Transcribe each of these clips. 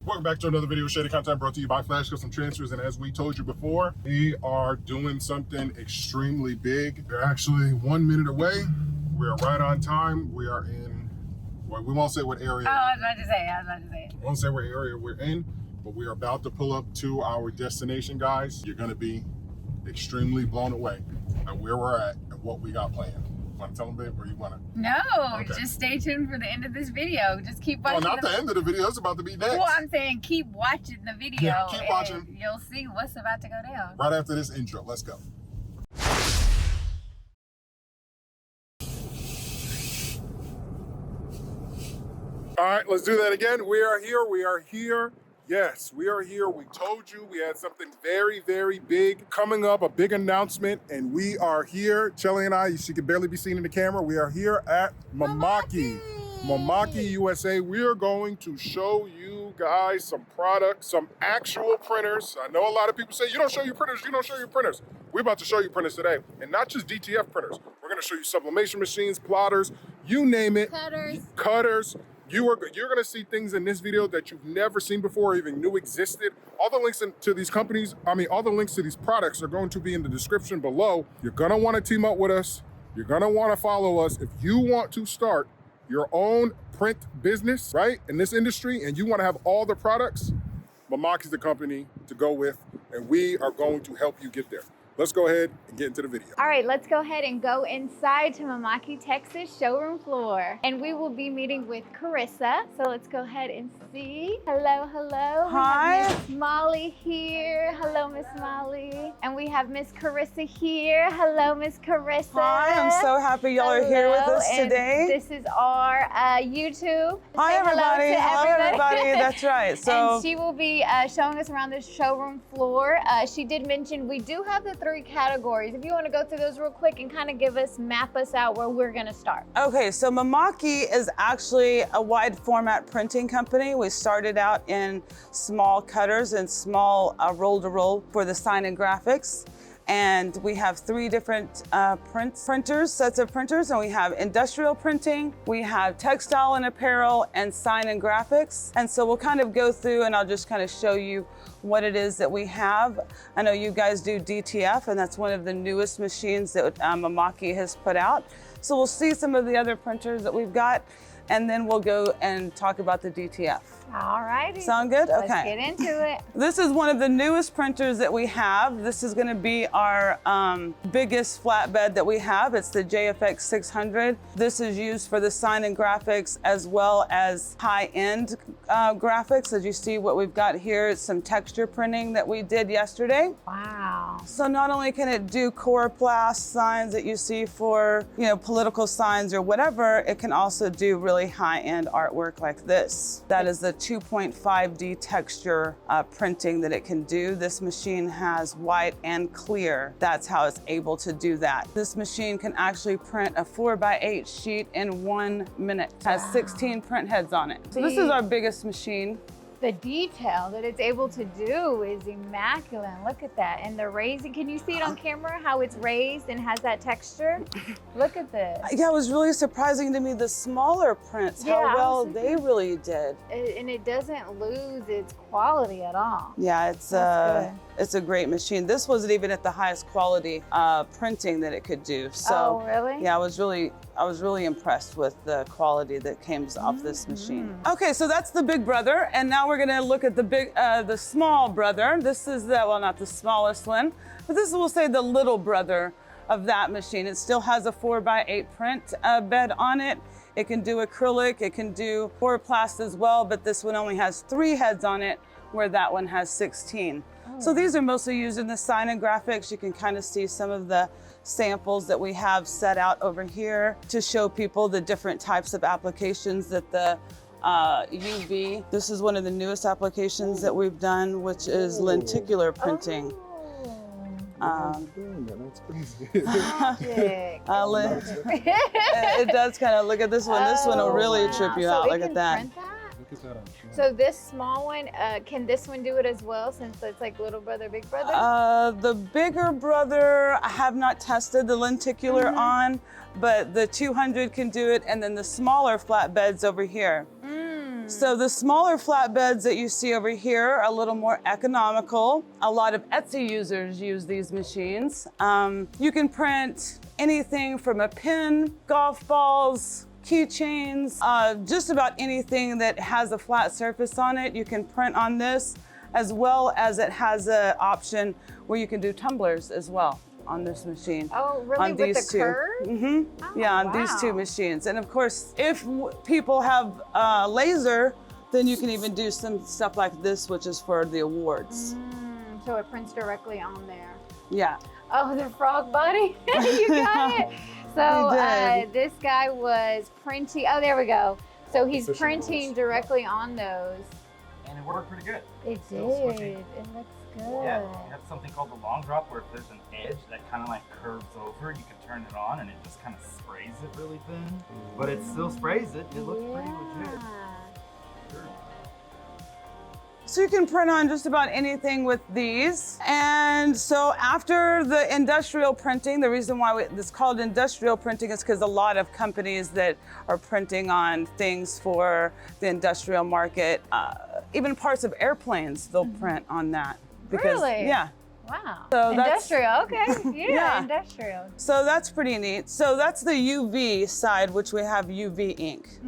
Welcome back to another video of Shady Content brought to you by Flash Custom Transfers. And as we told you before, we are doing something extremely big. We're actually 1 minute away. We're right on time. We are in, well, we won't say what area. Oh, I was about to say. We won't say what area we're in, but we are about to pull up to our destination, guys. You're going to be extremely blown away at where we're at and what we got planned. Want to tell them, babe, or you want to? No, Okay. Just stay tuned for the end of this video. Just keep watching. Oh, not the end of the video. It's about to be next. Well, I'm saying keep watching the video. Yeah, keep watching. You'll see what's about to go down. Right after this intro. Let's go. All right, let's do that again. We are here. We are here. Yes, we are here. We told you we had something very, very big coming up, a big announcement, and we are here. Chelly and I, she can barely be seen in the camera. We are here at Mimaki, USA. We are going to show you guys some products, some actual printers. I know a lot of people say, you don't show your printers, you don't show your printers. We're about to show you printers today, and not just DTF printers. We're gonna show you sublimation machines, plotters, you name it. Cutters. You're gonna see things in this video that you've never seen before or even knew existed. All the links to these companies, all the links to these products are going to be in the description below. You're gonna wanna team up with us. You're gonna wanna follow us. If you want to start your own print business, right, in this industry, and you wanna have all the products, Mimaki's the company to go with, and we are going to help you get there. Let's go ahead and get into the video. All right, let's go ahead and go inside to Mimaki, Texas showroom floor. And we will be meeting with Carissa. So let's go ahead and see. Hello, hello. Hi. We have Miss Molly here. Hello, Miss Molly. And we have Miss Carissa here. Hello, Miss Carissa. Hi, I'm so happy y'all are here with us and today. This is our YouTube. Hi, Say everybody. Hello, to everybody. That's right. So, and she will be showing us around the showroom floor. She did mention we do have the 3 categories. If you want to go through those real quick and kind of map us out where we're going to start. okay, so Mimaki is actually a wide format printing company. We started out in small cutters and small roll-to-roll for the sign and graphics. And we have 3 different sets of printers, and we have industrial printing, we have textile and apparel, and sign and graphics. And so we'll kind of go through and I'll just kind of show you what it is that we have. I know you guys do DTF, and that's one of the newest machines that Mimaki has put out. So we'll see some of the other printers that we've got, and then we'll go and talk about the DTF. All righty. Sound good? Okay. Let's get into it. This is one of the newest printers that we have. This is going to be our biggest flatbed that we have. It's the JFX 600. This is used for the sign and graphics as well as high-end graphics. As you see what we've got here, it's some texture printing that we did yesterday. Wow. So not only can it do coroplast signs that you see for, political signs or whatever, it can also do really high-end artwork like this. That is the 2.5D texture printing that it can do. This machine has white and clear. That's how it's able to do that. This machine can actually print a 4x8 sheet in 1 minute. It has 16 print heads on it. So this is our biggest machine. The detail that it's able to do is immaculate. Look at that. And the raising, can you see it on camera, how it's raised and has that texture? Look at this. Yeah, it was really surprising to me, the smaller prints, how well they really did. And it doesn't lose its quality at all. Yeah, it's a great machine. This wasn't even at the highest quality printing that it could do. So, oh, really? Yeah, I was really impressed with the quality that came off this machine. Okay, so that's the big brother, and now we're gonna look at the small brother. This is not the smallest one, but this is, we'll say, the little brother of that machine. It still has a 4x8 print bed on it. It can do acrylic, it can do coroplast as well, but this one only has 3 heads on it, where that one has 16. So these are mostly used in the sign and graphics. You can kind of see some of the samples that we have set out over here to show people the different types of applications that the UV. This is one of the newest applications that we've done, which is lenticular printing. That's crazy. Magic. It does kind of, look at this one. This one will really trip you out. Look at that. Look at that on camera. So this small one, can this one do it as well, since it's like little brother, big brother? The bigger brother, I have not tested the lenticular on, but the 200 can do it, and then the smaller flatbeds over here. So the smaller flatbeds that you see over here are a little more economical. A lot of Etsy users use these machines. You can print anything from a pin, golf balls, keychains, just about anything that has a flat surface on it, you can print on this, as well as it has an option where you can do tumblers as well on this machine. Oh, really? On With these the two. curve? Mm-hmm. Yeah, on these two wow. machines. And of course, if people have laser, then you can even do some stuff like this, which is for the awards. So it prints directly on there. Yeah. Oh, the frog body. You got it. So this guy was printing. Oh, there we go. So he's printing directly on those. And it worked pretty good. It Still did. squishy. It looks good. Yeah, you have something called the long drop where if there's an edge that kind of like curves over, you can turn it on and it just kind of sprays it really thin. But it still sprays it. It looks pretty legit. Sure. So you can print on just about anything with these. And so after the industrial printing, the reason why it's called industrial printing is because a lot of companies that are printing on things for the industrial market, even parts of airplanes, they'll print on that. Because, Really? Yeah. Wow. So Industrial. Okay. Yeah, Yeah. industrial. So that's pretty neat. So that's the UV side, which we have UV ink.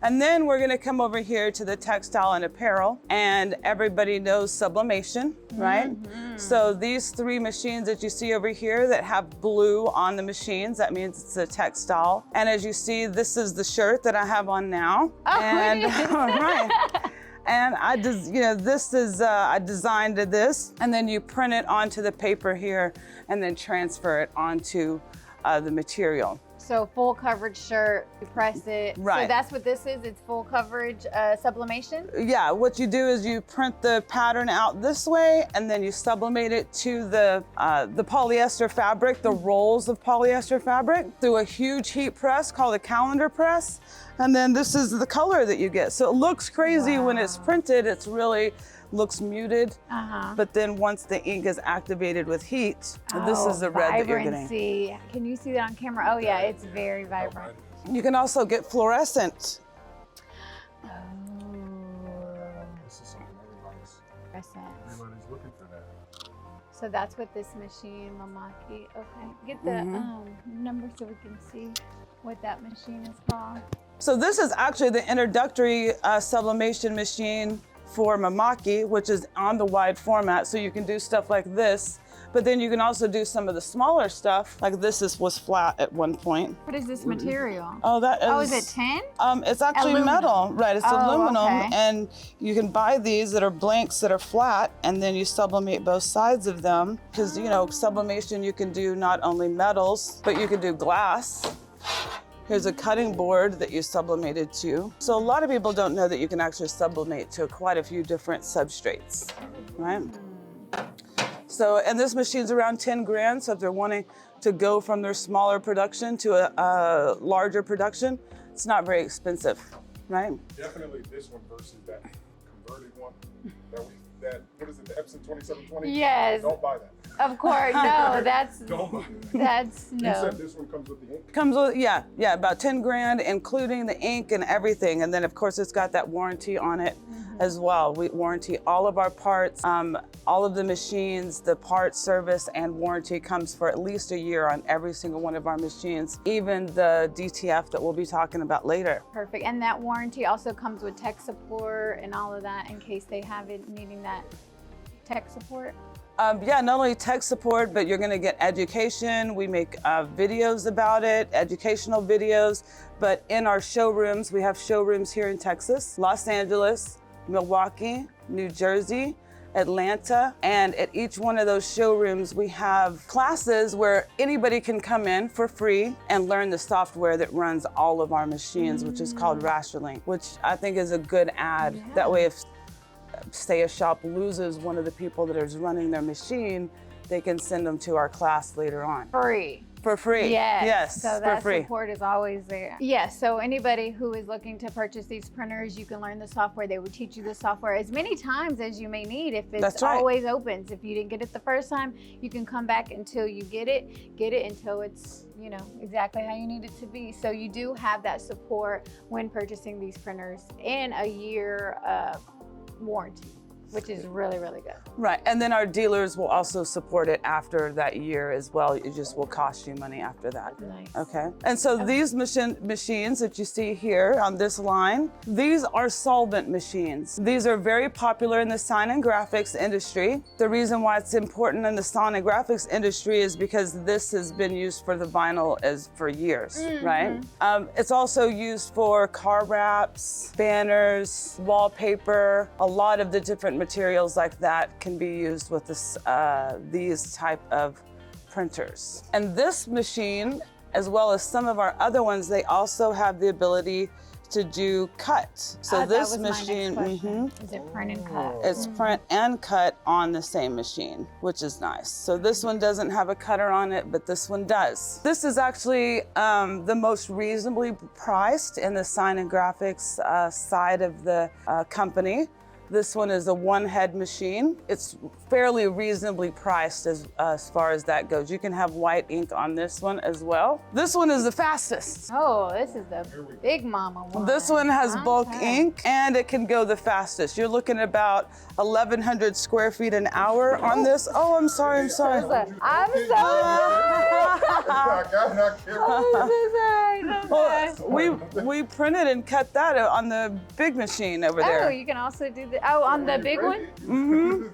And then we're gonna come over here to the textile and apparel, and everybody knows sublimation, right? So these three machines that you see over here that have blue on the machines, that means it's a textile. And as you see, this is the shirt that I have on now. Oh, and, it is. right. And I just, this is, I designed this, and then you print it onto the paper here and then transfer it onto the material. So full coverage shirt, you press it. Right. So that's what this is, it's full coverage sublimation? Yeah, what you do is you print the pattern out this way and then you sublimate it to the polyester fabric, the rolls of polyester fabric through a huge heat press called a calendar press. And then this is the color that you get. So it looks crazy when it's printed, it's really looks muted. But then once the ink is activated with heat, this is the red that you're getting. Vibrancy. Can you see that on camera? Oh yeah, it's very vibrant. You can also get fluorescent. Oh. This is something Fluorescent. everybody's looking for that. So that's what this machine, Mimaki. Okay, get the number so we can see what that machine is called. So this is actually the introductory sublimation machine for Mimaki, which is on the wide format, so you can do stuff like this, but then you can also do some of the smaller stuff, like this was flat at one point. What is this material? Oh, that is. Oh, is it tin? It's actually Aluminum. metal, right? It's Oh, aluminum, okay. and you can buy these that are blanks that are flat, and then you sublimate both sides of them, because sublimation you can do not only metals, but you can do glass. Here's a cutting board that you sublimated to. So a lot of people don't know that you can actually sublimate to quite a few different substrates, right? So, and this machine's around 10 grand. So if they're wanting to go from their smaller production to a larger production, it's not very expensive, right? Definitely this one versus that converted one. What is it, the Epson 2720? Yes. Don't buy that. Of course, no, that's Don't buy that. that's You no. said this one comes with the ink? Comes with, yeah, about 10 grand, including the ink and everything. And then of course it's got that warranty on it as well. We warranty all of our parts, all of the machines, the parts, service, and warranty comes for at least a year on every single one of our machines, even the DTF that we'll be talking about later. Perfect. And that warranty also comes with tech support and all of that in case they have it needing that tech support. Yeah, not only tech support, but you're gonna get education. We make videos about it, educational videos. But in our showrooms, we have showrooms here in Texas, Los Angeles, Milwaukee, New Jersey, Atlanta. And at each one of those showrooms, we have classes where anybody can come in for free and learn the software that runs all of our machines, which is called Rasterlink, which I think is a good ad. Yeah. That way, if say a shop loses one of the people that is running their machine, they can send them to our class later on. Free. For free. Yes. So for that free. support is always there. Yes. So anybody who is looking to purchase these printers, you can learn the software. They will teach you the software as many times as you may need. If it's That's right. always opens. If you didn't get it the first time, you can come back until you get it until it's, you know, exactly how you need it to be. So you do have that support when purchasing these printers and a year warranty, which is really, really good. Right, and then our dealers will also support it after that year as well. It just will cost you money after that. Nice. Okay, and so these machines that you see here on this line, these are solvent machines. These are very popular in the sign and graphics industry. The reason why it's important in the sign and graphics industry is because this has been used for the vinyl for years, right? It's also used for car wraps, banners, wallpaper, a lot of the different materials like that can be used with this, these type of printers. And this machine, as well as some of our other ones, they also have the ability to do cut. So this machine, is it print and cut? it's print and cut on the same machine, which is nice. So this one doesn't have a cutter on it, but this one does. This is actually the most reasonably priced in the sign and graphics side of the company. This one is a one-head machine. It's fairly reasonably priced as far as that goes. You can have white ink on this one as well. This one is the fastest. Oh, this is the big mama one. This one has bulk ink and it can go the fastest. You're looking at about 1,100 square feet an hour on this. Oh, I'm sorry. I'm so sorry. We printed and cut that on the big machine over there. Oh, you can also do the, on the big one?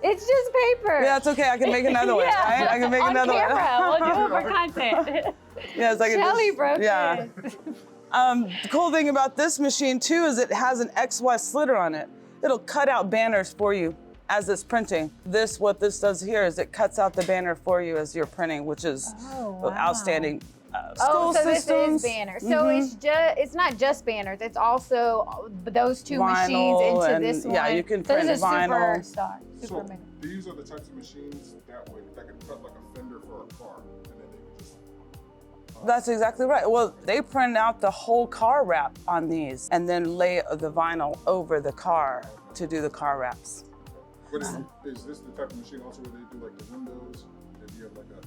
It's just paper. Yeah, it's okay. I can make another one, right? I can make another camera. one. We'll do it for content. Yeah, it's like Chelly broke yeah. it. The cool thing about this machine too is it has an XY slitter on it. It'll cut out banners for you as it's printing. What this does here is it cuts out the banner for you as you're printing, which is outstanding. School systems. This is banners. So it's not just banners. It's also those two machines into this one. Yeah, you can print this is vinyl. So these are the types of machines that can cut like a fender for a car, and then they would just. That's exactly right. Well, they print out the whole car wrap on these and then lay the vinyl over the car to do the car wraps. What is this the type of machine also where they do like the windows? If you have like a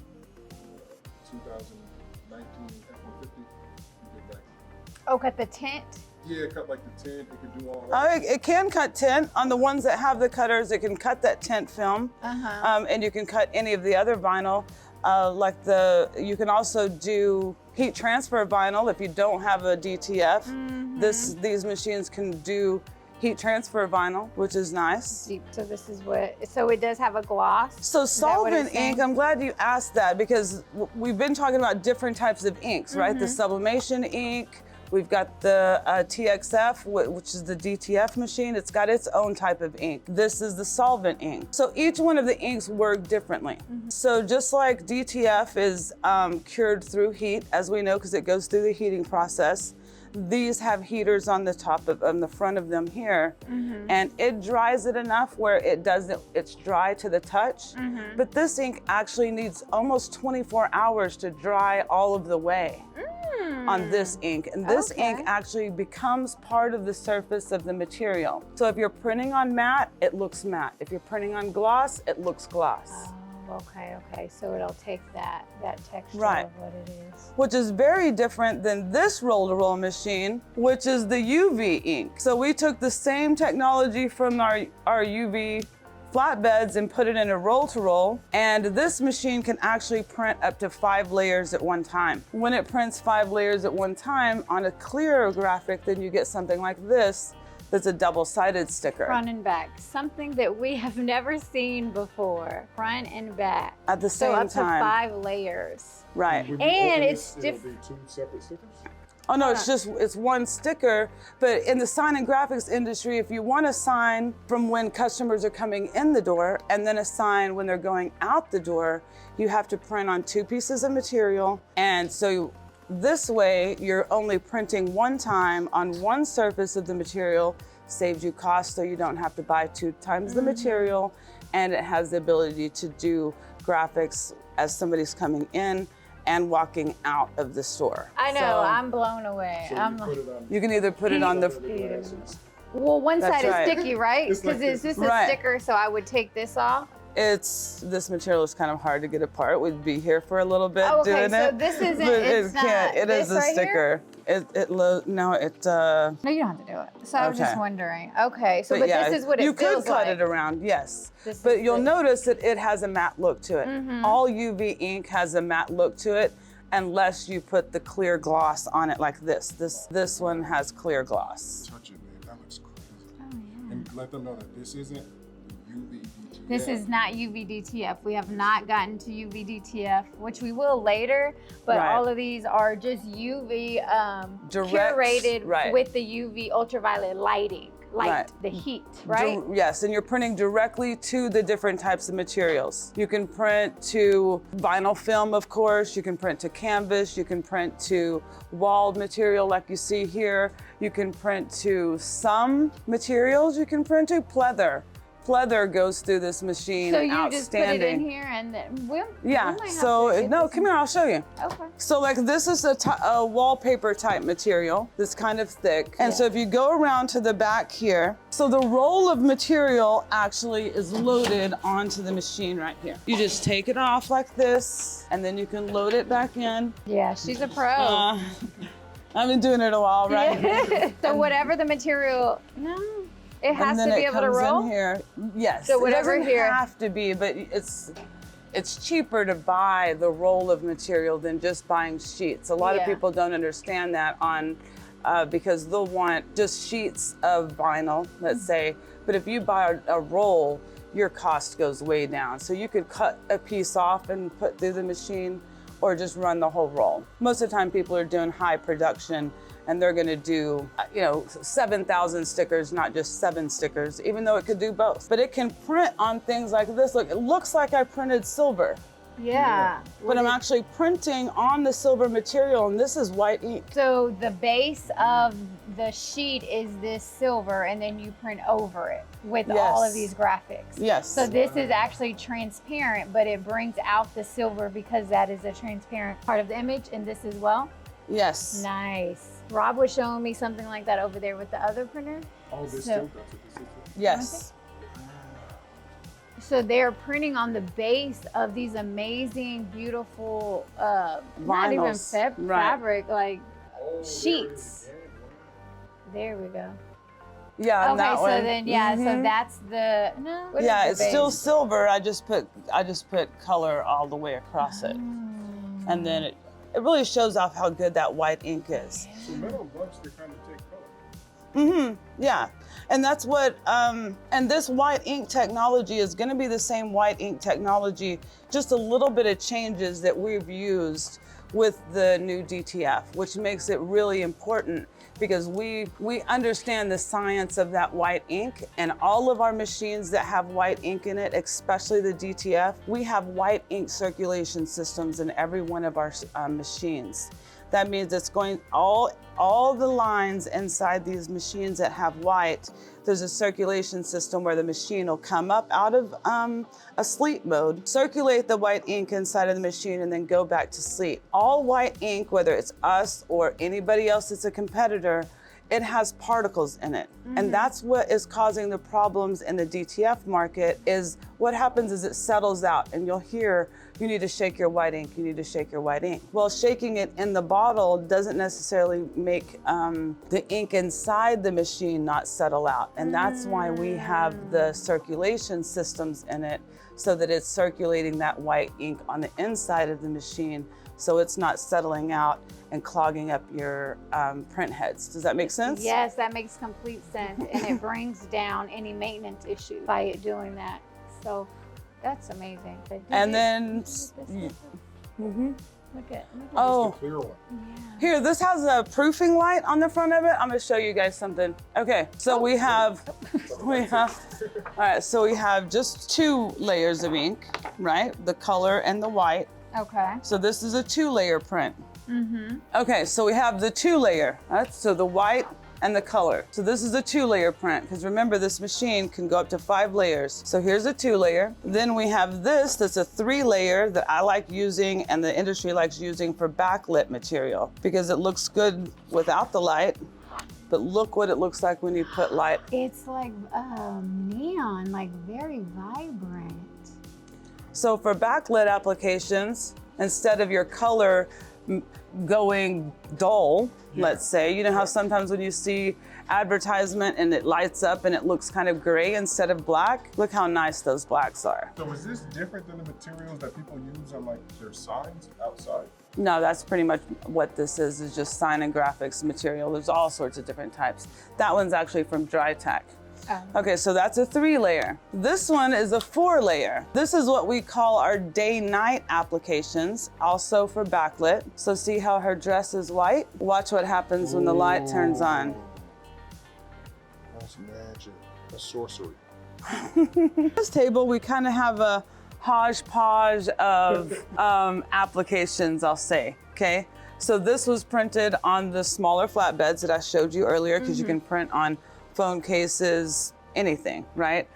2019 F-150, you get that. Oh, cut the tint? Yeah, cut like the tint. It can do all that. It can cut tint. On the ones that have the cutters, it can cut that tint film. And you can cut any of the other vinyl. You can also do heat transfer vinyl if you don't have a DTF. These machines can do heat transfer vinyl, which is nice. So this is so it does have a gloss? So solvent ink, I'm glad you asked that because we've been talking about different types of inks, right? The sublimation ink, we've got the TXF, which is the DTF machine. It's got its own type of ink. This is the solvent ink. So each one of the inks work differently. So just like DTF is cured through heat, as we know, because it goes through the heating process, these have heaters on the top on the front of them here, and it dries it enough where it's dry to the touch. But this ink actually needs almost 24 hours to dry all of the way on this ink. And this ink actually becomes part of the surface of the material. So if you're printing on matte, it looks matte. If you're printing on gloss, it looks gloss. Okay. So it'll take that texture of what it is. Which is very different than this roll-to-roll machine, which is the UV ink. So we took the same technology from our UV flatbeds and put it in a roll-to-roll, and this machine can actually print up to 5 layers at one time. When it prints 5 layers at one time on a clearer graphic, then you get something like this. That's a double-sided sticker. Front and back, something that we have never seen before. Front and back. At the same time. So up to 5 layers. Right. And it's different. It'll be 2 separate stickers? Oh no, it's one sticker. But in the sign and graphics industry, if you want a sign from when customers are coming in the door and then a sign when they're going out the door, you have to print on 2 pieces of material. And so this way, you're only printing one time on one surface of the material, saves you cost so you don't have to buy 2 times the material, and it has the ability to do graphics as somebody's coming in and walking out of the store. I know, So I'm blown away. So I'm you put it on. you can either put it on the, well, one That's side right. is sticky, right? It's Because like is this a Right. sticker, so I would take this off? this material is kind of hard to get apart. We'd be here for a little bit Oh, okay, doing so it. this isn't, but it's it can't, not it is this a right sticker. No, it, No, you don't have to do it. So I was just Okay. wondering. Okay, so but yeah, this is what it you feels could cut like. it around, yes. This But is you'll the- notice that it has a matte look to it. Mm-hmm. All UV ink has a matte look to it, unless you put the clear gloss on it like this. This one has clear gloss. Touch it, man. That looks crazy. Oh, yeah. And let them know that this isn't UVDTF. This is not UVDTF. We have not gotten to UVDTF, which we will later, but Right. all of these are just UV Direct, curated right. with the UV ultraviolet light, Right. the heat, right? Yes, and you're printing directly to the different types of materials. You can print to vinyl film, of course. You can print to canvas. You can print to walled material like you see here. You can print to some materials. You can print to pleather. Pleather goes through this machine. So you just put it in outstanding. here and then we Yeah, might have so to get no, this come here, I'll show you. Okay. So like this is a wallpaper type material that's kind of thick. And so Yeah. if you go around to the back here, so the roll of material actually is loaded onto the machine right here. You just take it off like this, and then you can load it back in. Yeah, she's a pro. I've been doing it a while, right? Yeah. So whatever the material, no, it has And to then be it able to comes roll. in here. Yes. So whatever it doesn't here- have to be, but it's cheaper to buy the roll of material than just buying sheets. A lot of Yeah. people don't understand that because they'll want just sheets of vinyl, let's say. But if you buy a roll, your cost goes way down. So you could cut a piece off and put through the machine, or just run the whole roll. Most of the time, people are doing high production, and they're gonna do, 7,000 stickers, not just 7 stickers, even though it could do both. But it can print on things like this. Look, it looks like I printed silver, Yeah. but I'm actually printing on the silver material, and this is white ink. So the base of the sheet is this silver, and then you print over it with all of Yes. these graphics. Yes. So this is actually transparent, but it brings out the silver because that is a transparent part of the image, and this as well. Yes. Nice. Rob was showing me something like that over there with the other printer. Oh, this So- too? That's what this is? Yes. So they're printing on the base of these amazing, beautiful, not even Vinyls, right. fabric, like Oh, sheets. There we go. Yeah. and Okay, that so one. then yeah, so Mhm. that's the no. what is Yeah, the it's still base? silver. I just put color all the way across it, and then it really shows off how good that white ink is. So metal bunch, they kind of take color. Yeah, and that's what, and this white ink technology is gonna be the same white ink technology, just a little bit of changes that we've used with the new DTF, which makes it really important because we understand the science of that white ink, and all of our machines that have white ink in it, especially the DTF, we have white ink circulation systems in every one of our machines. That means it's going all the lines inside these machines that have white. There's a circulation system where the machine will come up out of a sleep mode, circulate the white ink inside of the machine, and then go back to sleep. All white ink, whether it's us or anybody else that's a competitor, it has particles in it. And that's what is causing the problems in the DTF market. Is what happens is it settles out, and you'll hear, you need to shake your white ink, you need to shake your white ink. Well, shaking it in the bottle doesn't necessarily make the ink inside the machine not settle out. And that's why we have the circulation systems in it, so that it's circulating that white ink on the inside of the machine, so it's not settling out and clogging up your print heads. Does that make sense? Yes, that makes complete sense, and it brings down any maintenance issues by it doing that. So that's amazing. But And then, look at oh, The clear one. here, this has a proofing light on the front of it. I'm gonna show you guys something. Okay, so we have, all right, so we have just 2 layers of ink, right? The color and the white. Okay. So this is a 2-layer print. Okay, so we have the 2-layer. So the white and the color. So this is a 2-layer print, because remember, this machine can go up to 5 layers. So here's a 2-layer. Then we have this that's a 3-layer that I like using and the industry likes using for backlit material, because it looks good without the light, but look what it looks like when you put light. It's like neon, like very vibrant. So for backlit applications, instead of your color going dull, let's say, you know how sometimes when you see advertisement and it lights up and it looks kind of gray instead of black? Look how nice those blacks are. So is this different than the materials that people use on like their signs outside? No, that's pretty much what this is just sign and graphics material. There's all sorts of different types. That one's actually from Dry Tack. Okay, so that's a 3-layer. This one is a 4-layer. This is what we call our day-night applications, also for backlit. So see how her dress is white? Watch what happens when the light turns on. That's magic. That's sorcery. This table, we kind of have a hodgepodge of applications, I'll say, okay? So this was printed on the smaller flatbeds that I showed you earlier, because you can print on phone cases, anything, right?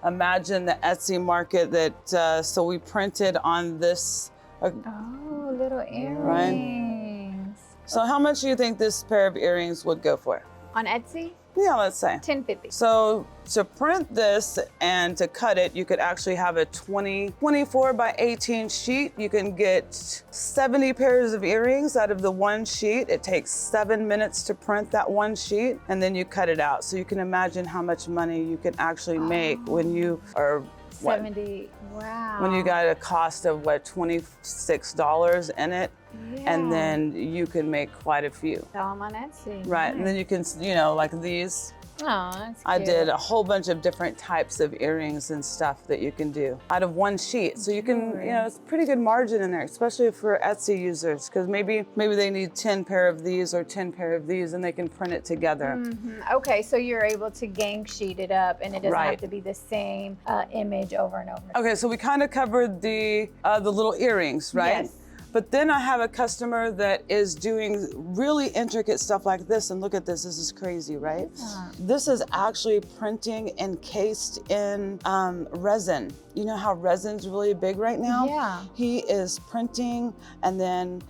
Imagine the Etsy market that, so we printed on this. Oh, little earrings. Right. So how much do you think this pair of earrings would go for? On Etsy? Yeah, let's say. $10.50. So to print this and to cut it, you could actually have a 24 by 18 sheet. You can get 70 pairs of earrings out of the one sheet. It takes 7 minutes to print that one sheet, and then you cut it out. So you can imagine how much money you can actually make when you are 70, wow. when you got a cost of what, $26 in it, and then you can make quite a few. Sell them on Etsy. Right, and then you can, you know, like these. Oh, that's cute. I did a whole bunch of different types of earrings and stuff that you can do out of one sheet. So you can, you know, it's pretty good margin in there, especially for Etsy users, because maybe they need 10 pair of these or 10 pair of these, and they can print it together. Okay, so you're able to gang sheet it up, and it doesn't Right. have to be the same image over and over. Okay, so we kind of covered the little earrings, right? Yes. But then I have a customer that is doing really intricate stuff like this, and look at this, this is crazy, right? This is actually printing encased in resin. You know how resin's really big right now? Yeah. He is printing and then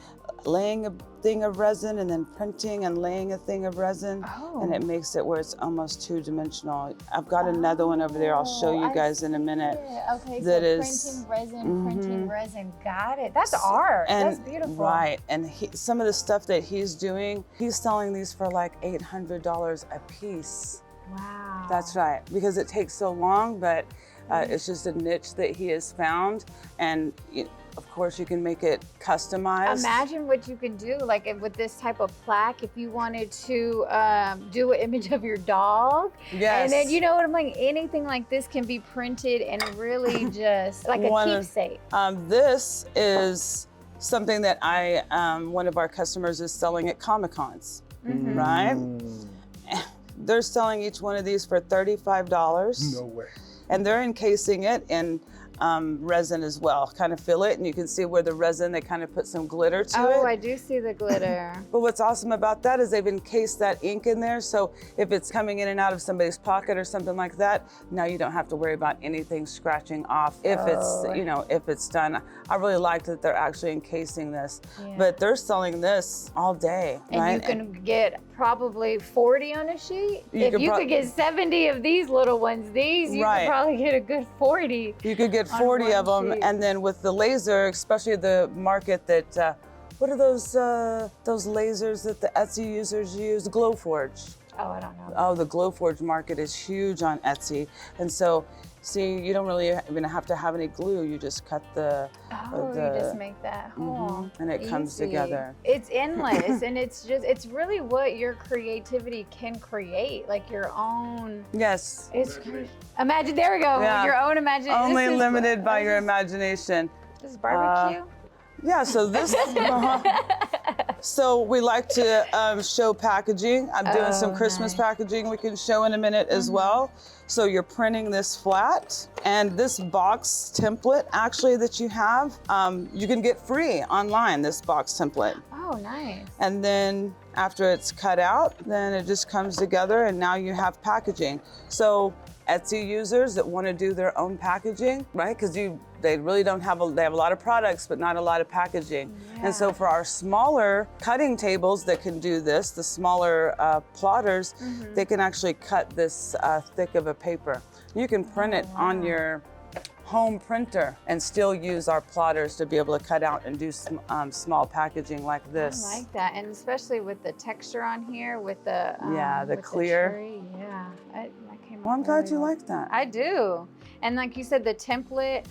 laying a thing of resin and then printing and laying a thing of resin, and it makes it where it's almost 2-dimensional. I've got another one over there I'll show you guys in a minute. Okay, that so is printing resin, got it. That's art, and, that's beautiful. Right, and some of the stuff that he's doing, he's selling these for like $800 a piece. Wow. That's right, because it takes so long, but it's just a niche that he has found, and of course you can make it customized. Imagine what you can do, like with this type of plaque, if you wanted to do an image of your dog. Yes. And then, you know what I'm like, anything like this can be printed and really just like a keepsake. This is something that one of our customers is selling at Comic-Cons, right? They're selling each one of these for $35. No way. And they're encasing it in resin as well. Kind of fill it, and you can see where the resin, they kind of put some glitter to it. Oh, I do see the glitter. But what's awesome about that is they've encased that ink in there, so if it's coming in and out of somebody's pocket or something like that, now you don't have to worry about anything scratching off if it's, you know, if it's done. I really like that they're actually encasing this, but they're selling this all day, and right? you can get probably 40 on a sheet. If you could get 70 of these little ones, you could probably get a good 40. You could get 40 of them, and then with the laser, especially the market that, what are those lasers that the Etsy users use? Glowforge. Oh, I don't know. Oh, the Glowforge market is huge on Etsy, and so see, you don't really even have to have any glue. You just cut the. You just make that hole. And it comes together. It's endless, and it's really what your creativity can create, like your own. Yes. It's imagine. There we go. Yeah. Your own imagination. Only limited by your imagination. This is barbecue. Yeah, so this, so we like to show packaging. I'm doing some Christmas packaging we can show in a minute as well. So you're printing this flat, and this box template actually that you have, you can get free online, this box template. Oh, nice. And then after it's cut out, then it just comes together and now you have packaging. So Etsy users that want to do their own packaging, right? Because they really don't have they have a lot of products, but not a lot of packaging. Yeah. And so for our smaller cutting tables that can do this, the smaller plotters, they can actually cut this thick of a paper. You can print it on your home printer and still use our plotters to be able to cut out and do small packaging like this. I like that, and especially with the texture on here, with the the with clear. cherry. Yeah, that came Well, I'm out glad really you well. like that. I do, and like you said, the template.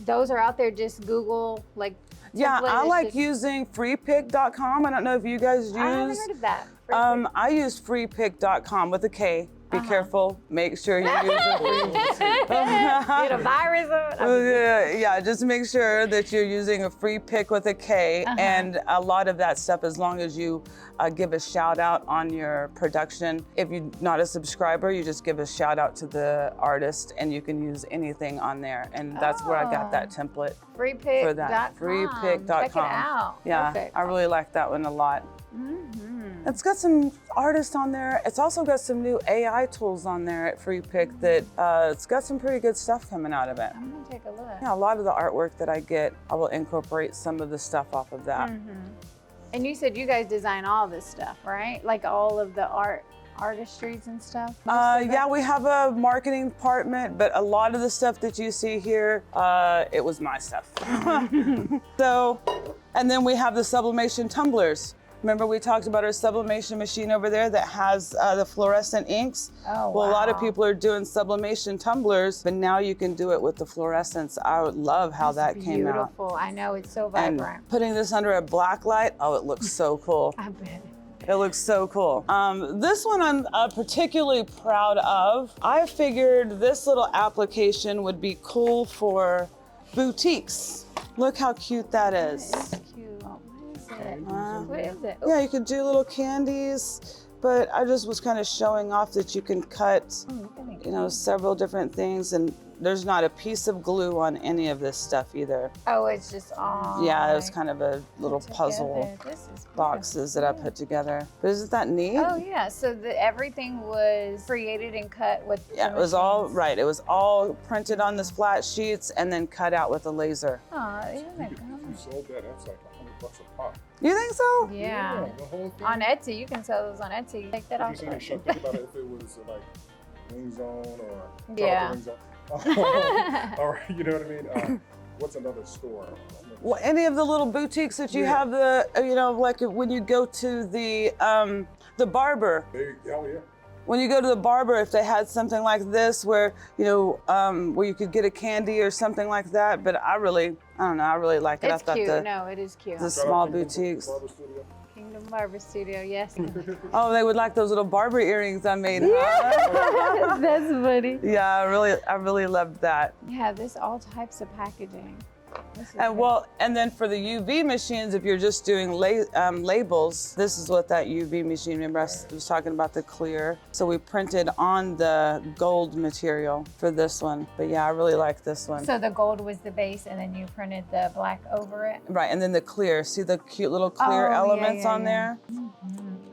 Those are out there. Just Google like. Yeah, template I is like just- using freepick.com. I don't know if you guys use. I haven't heard of that. I use freepick.com with a K. Be careful. Make sure you use a free. Get a virus on it. Yeah, just make sure that you're using a free pick with a K, and a lot of that stuff, as long as you give a shout out on your production. If you're not a subscriber, you just give a shout out to the artist, and you can use anything on there. And that's where I got that template Freepick.com. for that. Freepick.com. Check it out. Yeah, Perfect. I really like that one a lot. It's got some artists on there. It's also got some new AI tools on there at Freepick that it's got some pretty good stuff coming out of it. I'm gonna take a look. Yeah, a lot of the artwork that I get, I will incorporate some of the stuff off of that. And you said you guys design all this stuff, right? Like all of the artistries and stuff? Yeah, we have a marketing department, but a lot of the stuff that you see here, it was my stuff. So, and then we have the sublimation tumblers. Remember we talked about our sublimation machine over there that has the fluorescent inks? Oh, Well, a lot of wow. people are doing sublimation tumblers, but now you can do it with the fluorescence. I would love how that came out. Beautiful. I know, it's so And vibrant. putting this under a black light, oh, it looks so cool. I bet. It looks so cool. This one I'm particularly proud of. I figured this little application would be cool for boutiques. Look how cute that is. It's cute. What is it? Yeah, you could do little candies, but I just was kind of showing off that you can cut, you know, several different things, and there's not a piece of glue on any of this stuff either. Oh, it's just all. Yeah, it was like, kind of a little put puzzle together. This is boxes that I put together. But isn't that neat? Oh yeah, so everything was created and cut with. Yeah, the it was all machines. right. It was all printed on this flat sheets and then cut out with a laser. Aw, isn't that If you good? sold that, that's like $100 a pop. You think so? Yeah. The whole thing. On Etsy, you can sell those on Etsy. Take that Would off. you say they should think about it if it was like Wing Zone or Yeah. Wing Zone? Or you know what I mean? What's another store? Well, any of the little boutiques that you have, the you know, like when you go to the barber. Oh yeah. When you go to the barber, if they had something like this, where you know, where you could get a candy or something like that. But I don't know. I really like it. It's I thought cute. No, it is cute. the Shout out small to Kingdom boutiques. Barber Studio. Kingdom Barber Studio, yes. Oh, they would like those little barber earrings I made. Huh? That's funny. Yeah, I really loved that. Yeah, this all types of packaging. This is And good. well, and then for the UV machines, if you're just doing labels, this is what that UV machine, remember I was talking about the clear. So we printed on the gold material for this one. But yeah, I really like this one. So the gold was the base, and then you printed the black over it. Right, and then the clear, see the cute little clear Oh, yeah, elements yeah, on yeah. there?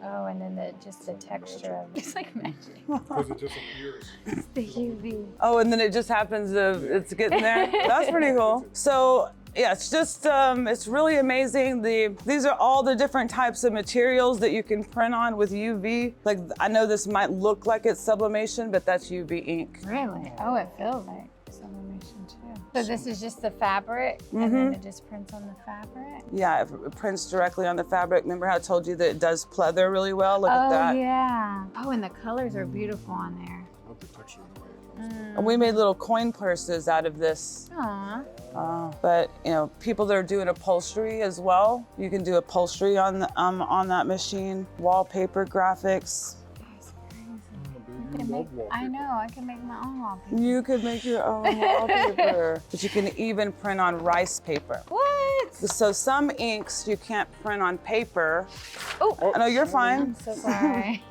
Oh, and then just the texture of it. It's like magic. Because it just appears. It's the UV. Oh, and then it just happens it's getting there. That's pretty cool. So yeah, it's just, it's really amazing. These are all the different types of materials that you can print on with UV. Like, I know this might look like it's sublimation, but that's UV ink. Really? Oh, it feels like sublimation too. So this is just the fabric, and then it just prints on the fabric? Yeah, it prints directly on the fabric. Remember how I told you that it does pleather really well? Look at that. Oh, yeah. Oh, and the colors are beautiful on there. I love the texture of the way it comes. And we made little coin purses out of this. Aw. But you know, people that are doing upholstery as well, you can do upholstery on that machine. Wallpaper graphics. That's crazy. You can love make, I wallpaper. know, I can make my own wallpaper. You could make your own wallpaper, but you can even print on rice paper. What? So some inks you can't print on paper. Oh, I know you're fine. I'm so sorry.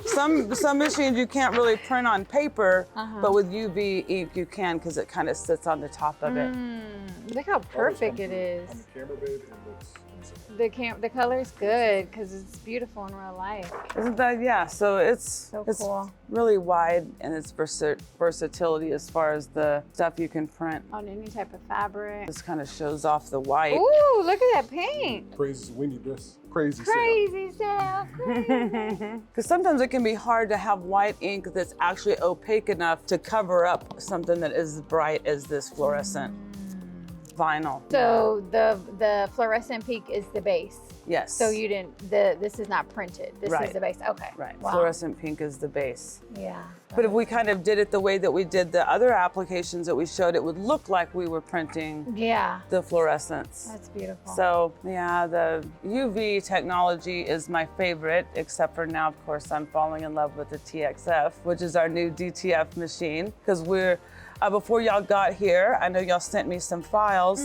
Some machines you can't really print on paper, but with UV ink you can because it kind of sits on the top of it. Look how perfect it is. On the camera, babe, it looks insane. The color's good because it's beautiful in real life. Isn't that, yeah, so it's Cool. really wide in its versatility as far as the stuff you can print. On any type of fabric. This kind of shows off the white. Ooh, look at that paint. Crazy, we need this. Crazy sale. Crazy sale, crazy. Because sometimes it can be hard to have white ink that's actually opaque enough to cover up something that is as bright as this fluorescent vinyl. So the fluorescent pink is the base. Yes. So you didn't, this is not printed. This Right. is the base. Okay. Right, Wow. fluorescent pink is the base. Yeah. But if we kind of did it the way that we did the other applications that we showed, it would look like we were printing Yeah. the fluorescence. That's beautiful. So yeah, the UV technology is my favorite, except for now, of course, I'm falling in love with the TXF, which is our new DTF machine. Because we're, before y'all got here, I know y'all sent me some files.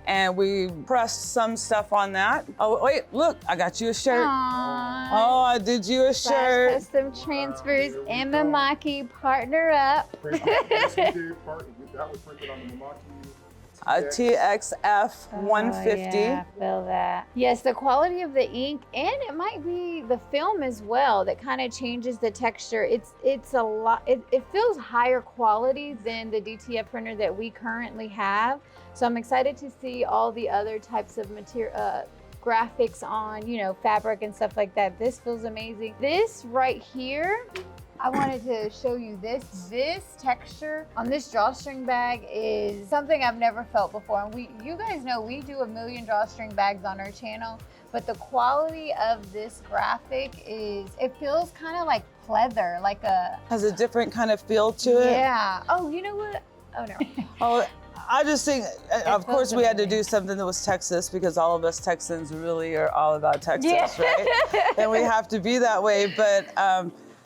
And we pressed some stuff on that. Oh, wait, look, I got you a shirt. Aww. Oh, I did you a Slash shirt. Custom Transfers and Mimaki partner up. Yes, we did. That was printed on the Mimaki. A TXF 150. Oh, yeah, I feel that. Yes, the quality of the ink, and it might be the film as well that kind of changes the texture. It's a lot. It feels higher quality than the DTF printer that we currently have. So I'm excited to see all the other types of material. Graphics on, you know, fabric and stuff like that. This feels amazing. This right here, I wanted to show you this. This texture on this drawstring bag is something I've never felt before. And you guys know we do 1 million drawstring bags on our channel, but the quality of this graphic it feels kind of like pleather, like a... Has a different kind of feel to it. Yeah. Oh, you know what? Oh, no. Oh, I just think, of course, we had to amazing. do something that was Texas because all of us Texans really are all about Texas, Yeah. right? And we have to be that way. But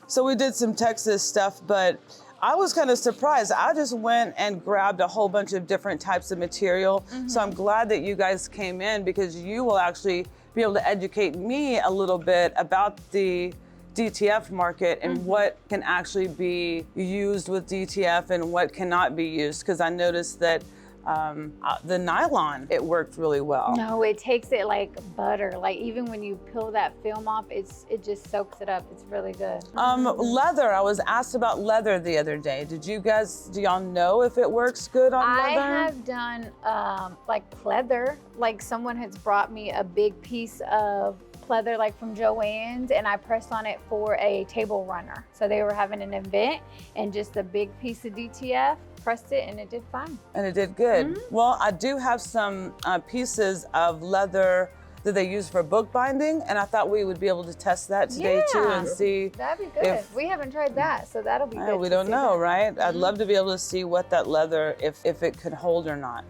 so we did some Texas stuff, but I was kind of surprised. I just went and grabbed a whole bunch of different types of material. So I'm glad that you guys came in because you will actually be able to educate me a little bit about the DTF market and what can actually be used with DTF and what cannot be used. Because I noticed that the nylon, it worked really well. No, it takes it like butter. Like even when you peel that film off, it just soaks it up. It's really good. Leather, I was asked about leather the other day. Do y'all know if it works good on I leather? have done like pleather. Like someone has brought me a big piece of pleather like from Joann's and I pressed on it for a table runner. So they were having an event and just a big piece of DTF, pressed it and it did fine. And it did good. Well, I do have some pieces of leather that they use for book binding, and I thought we would be able to test that today too and see. That'd be good. if- We haven't tried that, so that'll be good. We to don't see know, that. right? I'd love to be able to see what that leather, if it could hold or not.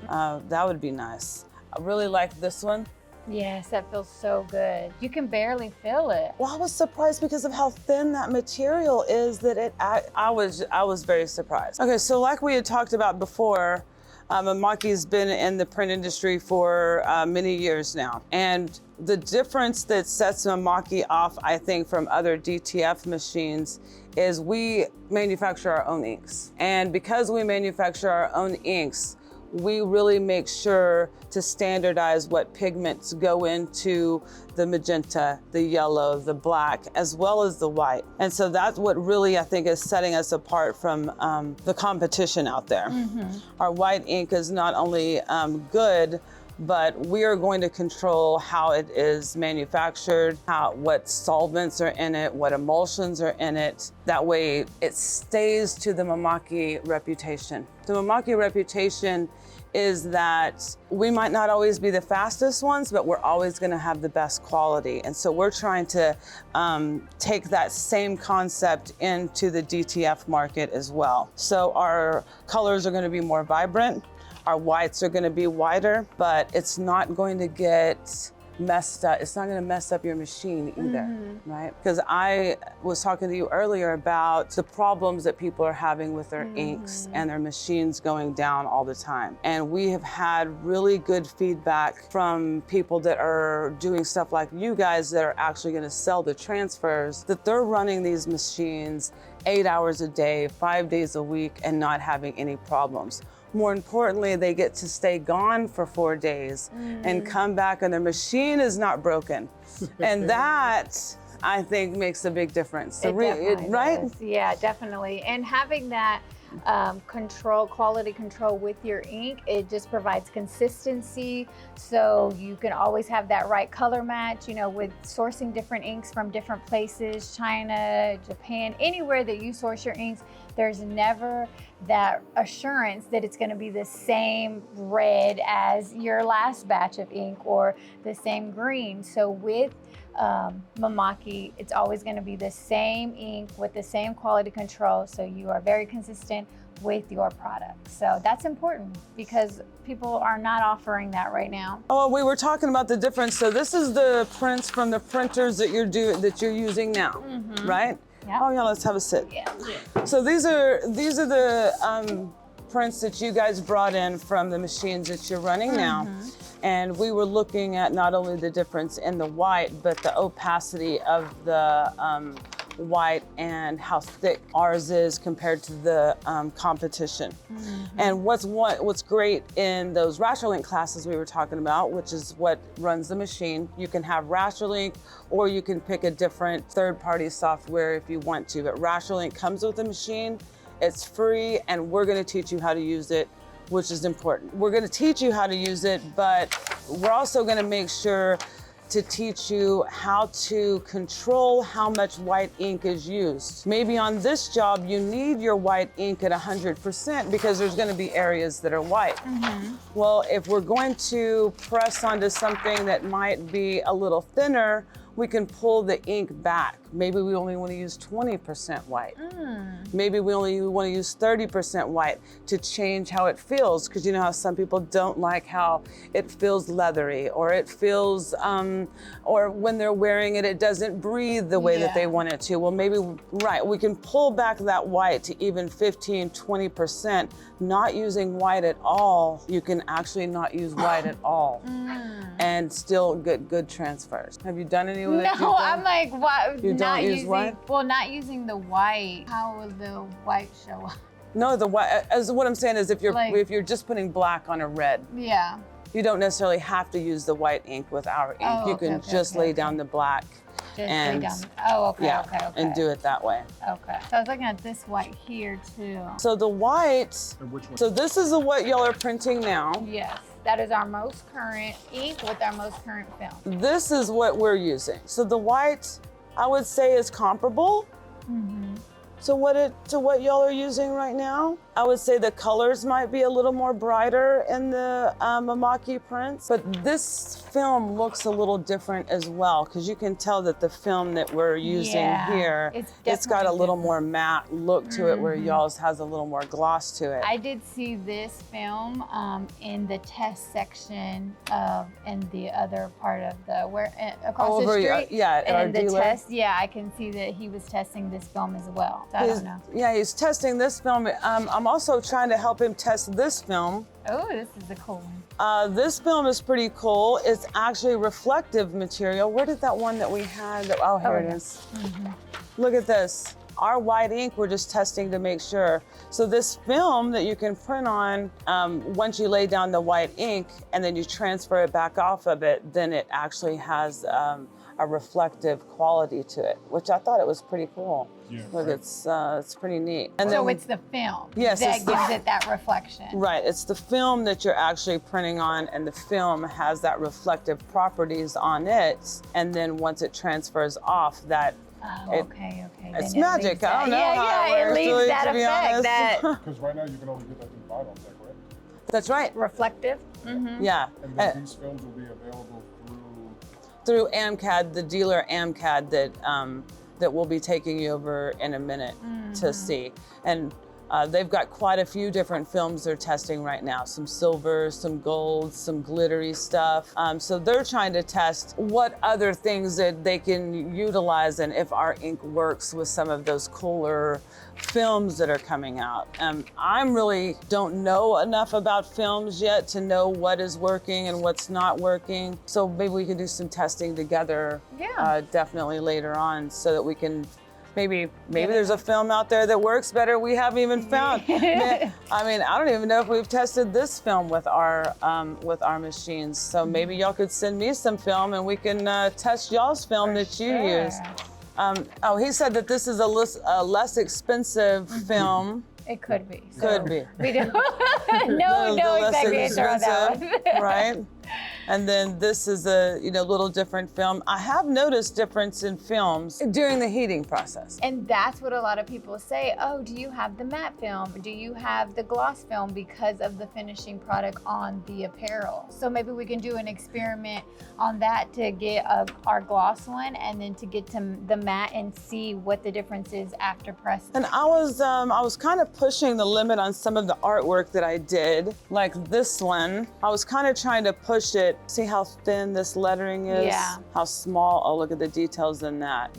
That would be nice. I really like this one. Yes, that feels so good. You can barely feel it. Well, I was surprised because of how thin that material is that I was very surprised. Okay, so like we had talked about before, Mimaki's been in the print industry for many years now. And the difference that sets Mimaki off, I think, from other DTF machines is we manufacture our own inks. And because we manufacture our own inks, we really make sure to standardize what pigments go into the magenta, the yellow, the black, as well as the white. And so that's what really, I think, is setting us apart from the competition out there. Our white ink is not only good, but we are going to control how it is manufactured, what solvents are in it, what emulsions are in it. That way it stays to the Mimaki reputation. The Mimaki reputation is that we might not always be the fastest ones, but we're always gonna have the best quality. And so we're trying to take that same concept into the DTF market as well. So our colors are gonna be more vibrant, our whites are gonna be whiter, but it's not going to get messed up. It's not going to mess up your machine either, right? Because I was talking to you earlier about the problems that people are having with their inks and their machines going down all the time. And we have had really good feedback from people that are doing stuff like you guys that are actually going to sell the transfers, that they're running these machines 8 hours a day, 5 days a week, and not having any problems. More importantly, they get to stay gone for 4 days and come back and their machine is not broken. And that, I think, makes a big difference. Right? Does. Yeah, definitely. And having that quality control with your ink, it just provides consistency. So you can always have that right color match, you know, with sourcing different inks from different places, China, Japan, anywhere that you source your inks, there's never that assurance that it's going to be the same red as your last batch of ink or the same green. So with Mimaki, it's always going to be the same ink with the same quality control, so you are very consistent with your product. So that's important because people are not offering that right now. Oh, we were talking about the difference. So this is the prints from the printers that you're using now, right? Yep. Oh yeah, let's have a sit. Yeah. So these are the prints that you guys brought in from the machines that you're running now. And we were looking at not only the difference in the white, but the opacity of the white and how thick ours is compared to the competition. And what's great in those Rasterlink classes we were talking about, which is what runs the machine, you can have Rasterlink or you can pick a different third-party software if you want to. But Rasterlink comes with the machine, it's free, and we're gonna teach you how to use it, which is important. We're gonna teach you how to use it, but we're also gonna make sure to teach you how to control how much white ink is used. Maybe on this job, you need your white ink at 100% because there's gonna be areas that are white. Well, if we're going to press onto something that might be a little thinner, we can pull the ink back. Maybe we only want to use 20% white. Maybe we only want to use 30% white to change how it feels, because you know how some people don't like how it feels leathery, or it feels, or when they're wearing it, it doesn't breathe the way that they want it to. Well, maybe, right, we can pull back that white to even 15, 20%, not using white at all. You can actually not use white at all and still get good transfers. Have you done any with it? No, I'm like, what? You don't use white? Well, not using the white. How will the white show up? No, the white. As what I'm saying is, if you're just putting black on a red, Yeah. you don't necessarily have to use the white ink with our ink. Oh, You okay, can okay, just okay, lay okay. down the black Just lay and down. Oh, okay, yeah, okay. and do it that way. Okay. So I was looking at this white here too. So the white. And which one? So this is the what y'all are printing now. Yes, that is our most current ink with our most current film. This is what we're using. So the white, I would say, is comparable to what y'all are using right now. I would say the colors might be a little more brighter in the Mimaki prints, but this film looks a little different as well, because you can tell that the film that we're using here, it's got a little more matte look to it, where y'all's has a little more gloss to it. I did see this film in the test section of in the other part of the across the street. Yeah, at our and the dealer. test, yeah, I can see that he was testing this film as well. So I don't know. Yeah, he's testing this film. I'm also trying to help him test this film. Oh, this is a cool one. This film is pretty cool. It's actually reflective material. Where did that one that we had? Oh, here it is. Look at this. Our white ink, we're just testing to make sure. So this film that you can print on, once you lay down the white ink and then you transfer it back off of it, then it actually has a reflective quality to it, which I thought it was pretty cool. Yeah, Look, right. it's pretty neat. And So then, it's the film Yes, that it's the- gives it that reflection. right, it's the film that you're actually printing on, and the film has that reflective properties on it. And then once it transfers off, that Oh, It- okay. it's Then it magic. leaves I don't that- know Yeah, how it yeah, it works, leaves really, that to be effect, honest. that Because right now you can only get that through vinyl, is that correct? That's right. reflective. Yeah. And then these films will be available Through through. AMCAD, the dealer AMCAD that we'll be taking you over in a minute to see. And They've got quite a few different films they're testing right now. Some silver, some gold, some glittery stuff. So they're trying to test what other things that they can utilize and if our ink works with some of those cooler films that are coming out. I really don't know enough about films yet to know what is working and what's not working. So maybe we can do some testing together, definitely later on, so that we can maybe there's a film out there that works better we haven't even found. I mean, I don't even know if we've tested this film with our machines. So maybe y'all could send me some film and we can test y'all's film that you use. Oh, he said that this is a less expensive film. It could be. Could be. We don't know exactly answer on that one. Right? And then this is a little different film. I have noticed difference in films during the heating process. And that's what a lot of people say. Oh, do you have the matte film? Do you have the gloss film because of the finishing product on the apparel? So maybe we can do an experiment on that to get our gloss one and then to get to the matte and see what the difference is after pressing. And I was kind of pushing the limit on some of the artwork that I did, like this one. I was kind of trying to push it. See how thin this lettering is? Yeah. How small? Oh, look at the details in that.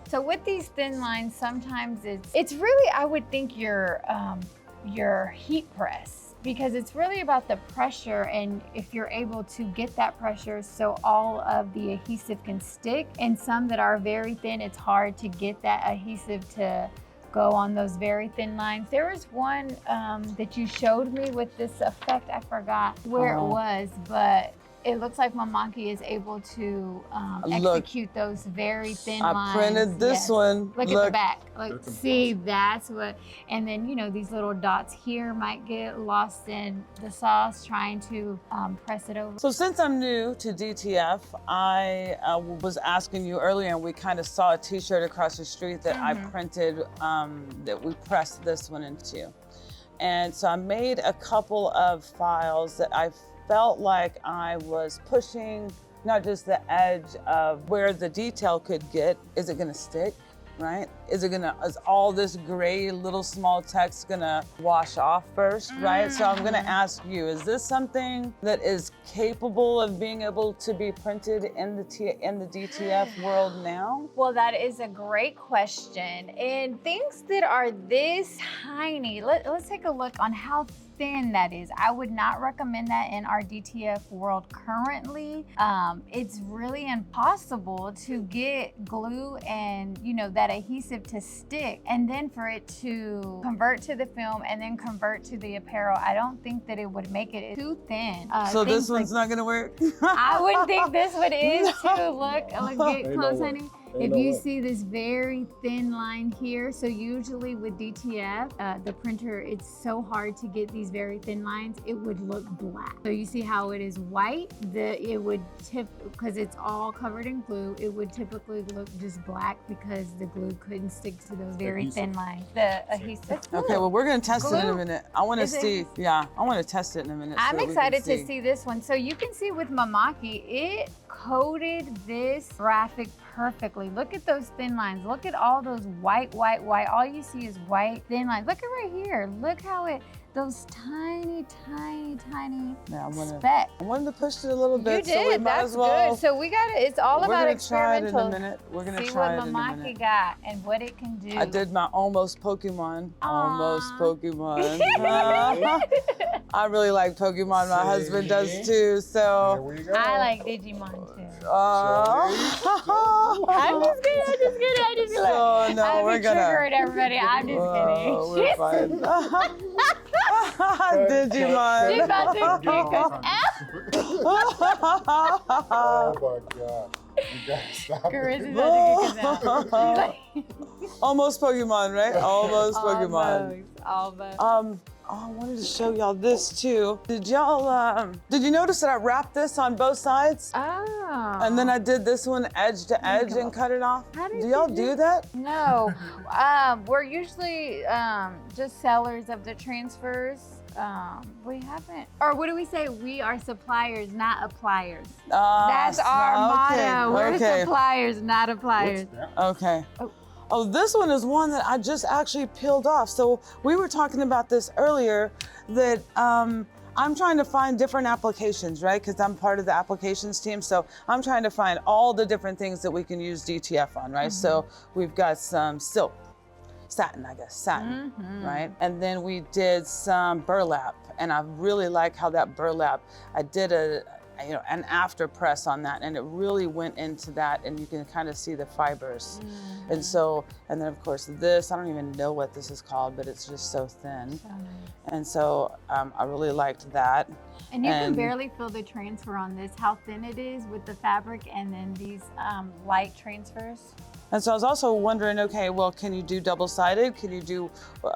So with these thin lines, sometimes it's really, I would think your heat press, because it's really about the pressure and if you're able to get that pressure so all of the adhesive can stick. And some that are very thin, it's hard to get that adhesive to go on those very thin lines. There was one that you showed me with this effect. I forgot where it was, but it looks like Mimaki is able to execute those very thin lines. I printed this one. Look at the back. Look, see, that's what, and then, these little dots here might get lost in the sauce trying to press it over. So since I'm new to DTF, I was asking you earlier, and we kind of saw a t-shirt across the street that I printed, that we pressed this one into. And so I made a couple of files that I felt like I was pushing not just the edge of where the detail could get. Is it gonna stick, right? Is all this gray little small text gonna wash off first, right? So I'm gonna ask you, is this something that is capable of being able to be printed in the DTF world now? Well, that is a great question. And things that are this tiny, let's take a look on how thin that is. I would not recommend that in our DTF world currently. It's really impossible to get glue and that adhesive to stick and then for it to convert to the film and then convert to the apparel. I don't think that it would make it too thin. So this one's not gonna work? I wouldn't think this one is too. Look, get close, honey. If you see this very thin line here, so usually with DTF, the printer, it's so hard to get these very thin lines, it would look black. So you see how it is white, it would tip, because it's all covered in glue, it would typically look just black because the glue couldn't stick to those very thin lines. The adhesive. Okay, well, we're gonna test it in a minute. I wanna see, I wanna test it in a minute. I'm excited to see this one. So you can see with Mimaki, it coated this graphic perfectly. Look at those thin lines. Look at all those white. All you see is white thin lines. Look at right here. Look how those tiny specks. I wanted to push it a little bit. You did, so we might as well. Good. So we got it. It's all about experimental. We're gonna see try what it in a minute. Mimaki got and what it can do. I did my almost Pokemon. Almost Pokemon. I really like Pokemon. My husband does too. So Here we go. I like Digimon too. I'm just kidding. So no, I'm we're gonna triggering everybody. I'm just kidding. We're fine. Digimon. She's about to kick us out. Oh my God. You gotta stop Carissa's it. about to kick us out. Almost Pokemon, right? Almost Pokemon. Almost. I wanted to show y'all this too. Did y'all, did you notice that I wrapped this on both sides? Oh. And then I did this one edge to edge and cut it off? How did do y'all you do that? No. We're usually just sellers of the transfers. We haven't, or what do we say? We are suppliers, not appliers. That's our motto. We're suppliers, not appliers. Okay. Oh, this one is one that I just actually peeled off. So we were talking about this earlier, that I'm trying to find different applications, right? Because I'm part of the applications team. So I'm trying to find all the different things that we can use DTF on, right? So we've got some silk, satin, right? And then we did some burlap, and I really like how that burlap, I did an after press on that, and it really went into that, and you can kind of see the fibers. And so, and then of course this, I don't even know what this is called, but it's just so thin. So nice. And so I really liked that. And you can barely feel the transfer on this, how thin it is with the fabric, and then these light transfers. And so I was also wondering, okay, well, can you do double-sided? Can you do,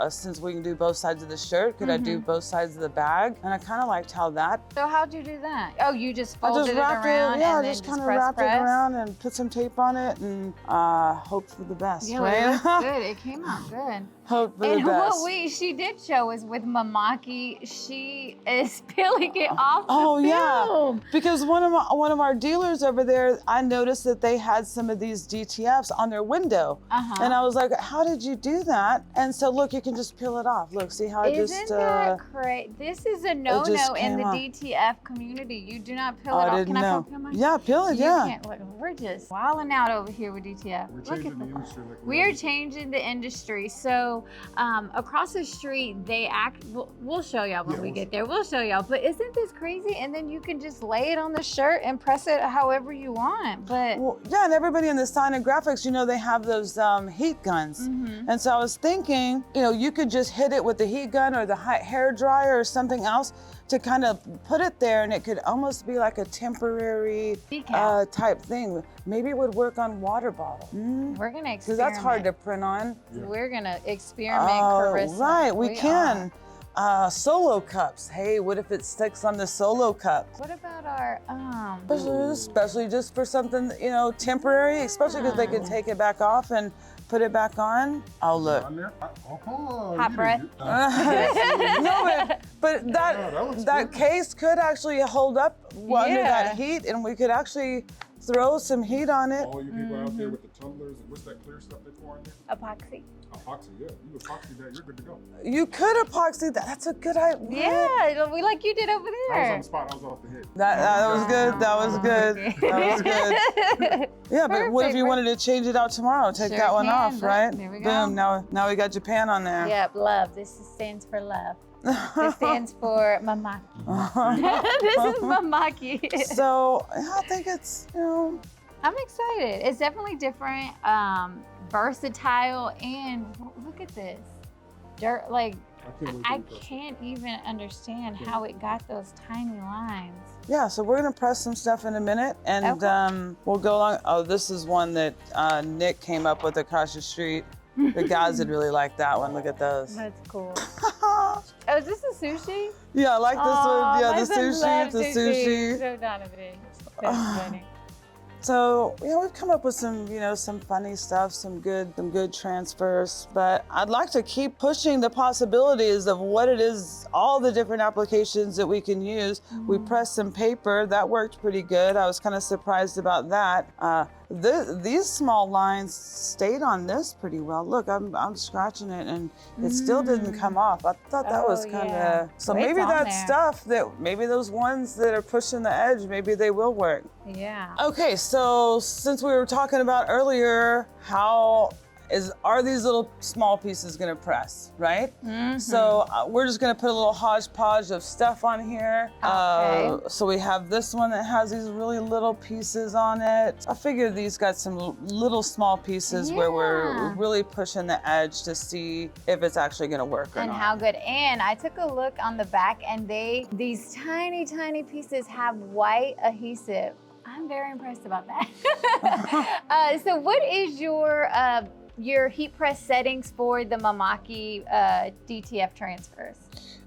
since we can do both sides of the shirt, could I do both sides of the bag? And I kind of liked how that. So how'd you do that? Oh, you just folded it wrapped around yeah, and just then kind of press, wrapped it around and put some tape on it and hope for the best, Yeah, right? it looks good. It came out good. Hope for the And best. what she did show is with Mimaki, she is peeling it off the Oh yeah, film. because one of our dealers over there, I noticed that they had some of these DTFs on their window, and I was like, "How did you do that?" And so look, you can just peel it off. Look, see how it Isn't just. that crazy? This is a no-no in the off. DTF community. You do not peel Oh, it I off. didn't Can know. I peel mine? Yeah, peel it. You Yeah. can't. Look, we're just wilding out over here with DTF. We're Look at changing the the industry. Like we are changing the industry. So across the street, they act. We'll show y'all when we get there. We'll show y'all. But isn't this crazy? And then you can just lay it on the shirt and press it however you want. But Well, yeah, and everybody in the sign and graphics, you know, they have those heat guns. And so I was thinking, you know, you could just hit it with the heat gun or the hair dryer or something else to kind of put it there, and it could almost be like a temporary Decal. type thing. Maybe it would work on water bottle. we're gonna experiment. Because that's hard to print on. We're gonna experiment, Oh, Carissa. right, we can. Solo cups. Hey, what if it sticks on the solo cup? What about our Especially just for something, you know, temporary, especially because they can take it back off and put it back on. Oh, look. hot breath? No, but that case could actually hold up under that heat, and we could actually throw some heat on it. All you people out there with the tumblers, what's that clear stuff they pour in there? Epoxy. Epoxy, yeah. You epoxy that, you're good to go. You could epoxy that. That's a good idea. Yeah, we like you did over I was there. on the spot, I was off the hit. That was good. That was good. That was good. Yeah, but what if you wanted to change it out tomorrow? Take Sure that one can. off, Look, right? there we go. Boom. Now we got Japan on there. Yep, love. Stands for love. This stands for Mimaki. This is Mimaki. So I think it's, you know. I'm excited. It's definitely different, versatile, and look at this. Dirt, like, I can't even understand how it got those tiny lines. Yeah, so we're gonna press some stuff in a minute, and we'll go along. Oh, this is one that Nick came up with across the street. The guys would really like that one. Look at those. That's cool. Oh, is this a sushi? Yeah, I like this one. Yeah, my the son loves sushi. So Donovan. That's funny. So, you know, we've come up with some, you know, some funny stuff, some good transfers, but I'd like to keep pushing the possibilities of what it is, all the different applications that we can use. We pressed some paper, that worked pretty good. I was kind of surprised about that. These small lines stayed on this pretty well. Look, I'm scratching it and it still didn't come off. I thought that was kind of, so Well, maybe it's on that there. stuff maybe those ones that are pushing the edge, maybe they will work. Yeah. Okay, so since we were talking about earlier, are these little small pieces gonna press, right? So we're just gonna put a little hodgepodge of stuff on here. Okay. So we have this one that has these really little pieces on it. I figured these got some little small pieces where we're really pushing the edge to see if it's actually gonna work or And not. how good. And I took a look on the back, and these tiny, tiny pieces have white adhesive. I'm very impressed about that. So what is your heat press settings for the Mimaki DTF transfers?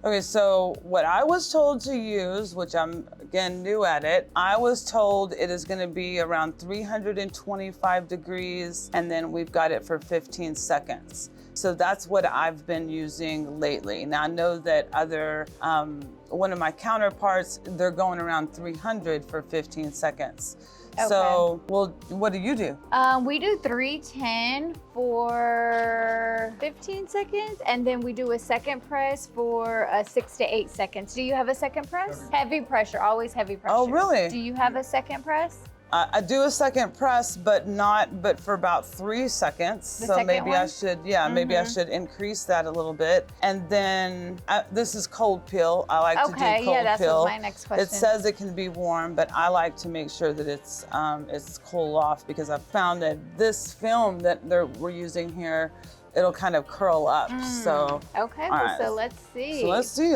Okay, so what I was told to use, which I'm again new at it, I was told it is gonna be around 325 degrees, and then we've got it for 15 seconds. So that's what I've been using lately. Now I know that one of my counterparts, they're going around 300 for 15 seconds. So, well, what do you do? We do 310 for 15 seconds, and then we do a second press for 6 to 8 seconds. Do you have a second press? Heavy pressure, always heavy pressure. Oh, really? Do you have a second press? I do a second press, but for about 3 seconds. The So second maybe I one? should, maybe I should increase that a little bit. And then this is cold peel. I like to do cold Okay, yeah, that's peel. my next question. It says it can be warm, but I like to make sure that it's cool off, because I've found that this film that we're using here, it'll kind of curl up. So Okay, all well, right. so let's see. So let's see.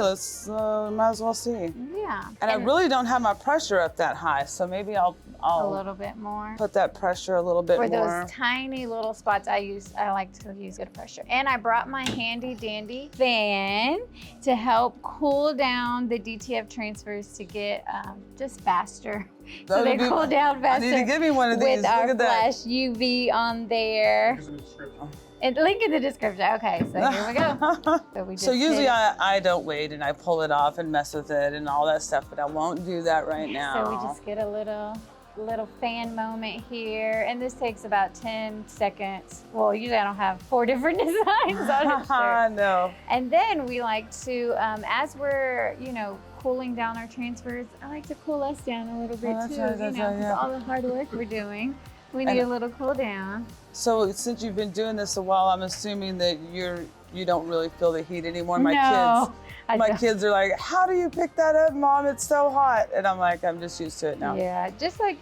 Might as well see. Yeah. And I really don't have my pressure up that high, so maybe I'll a little bit more. put that pressure a little bit For more. those tiny little spots, I like to use good pressure. And I brought my handy dandy fan to help cool down the DTF transfers to get just faster. So they cool down faster. I need to give me one of these. With Look our at that. flash UV on there. And link in the description. Okay, so here we go. So, we just usually hit- I don't wait and I pull it off and mess with it and all that stuff, but I won't do that right now. So we just get a little fan moment here, and this takes about 10 seconds. Well, usually I don't have 4 different designs on a shirt. No. And then we like to, as we're, cooling down our transfers, I like to cool us down a little bit that's too, right, that's right, 'cause yeah. all the hard work we're doing. We need a little cool down. So since you've been doing this a while, I'm assuming that you don't really feel the heat anymore. No, I My don't. kids are like, "How do you pick that up, Mom? It's so hot." And I'm like, I'm just used to it now. Yeah, just like,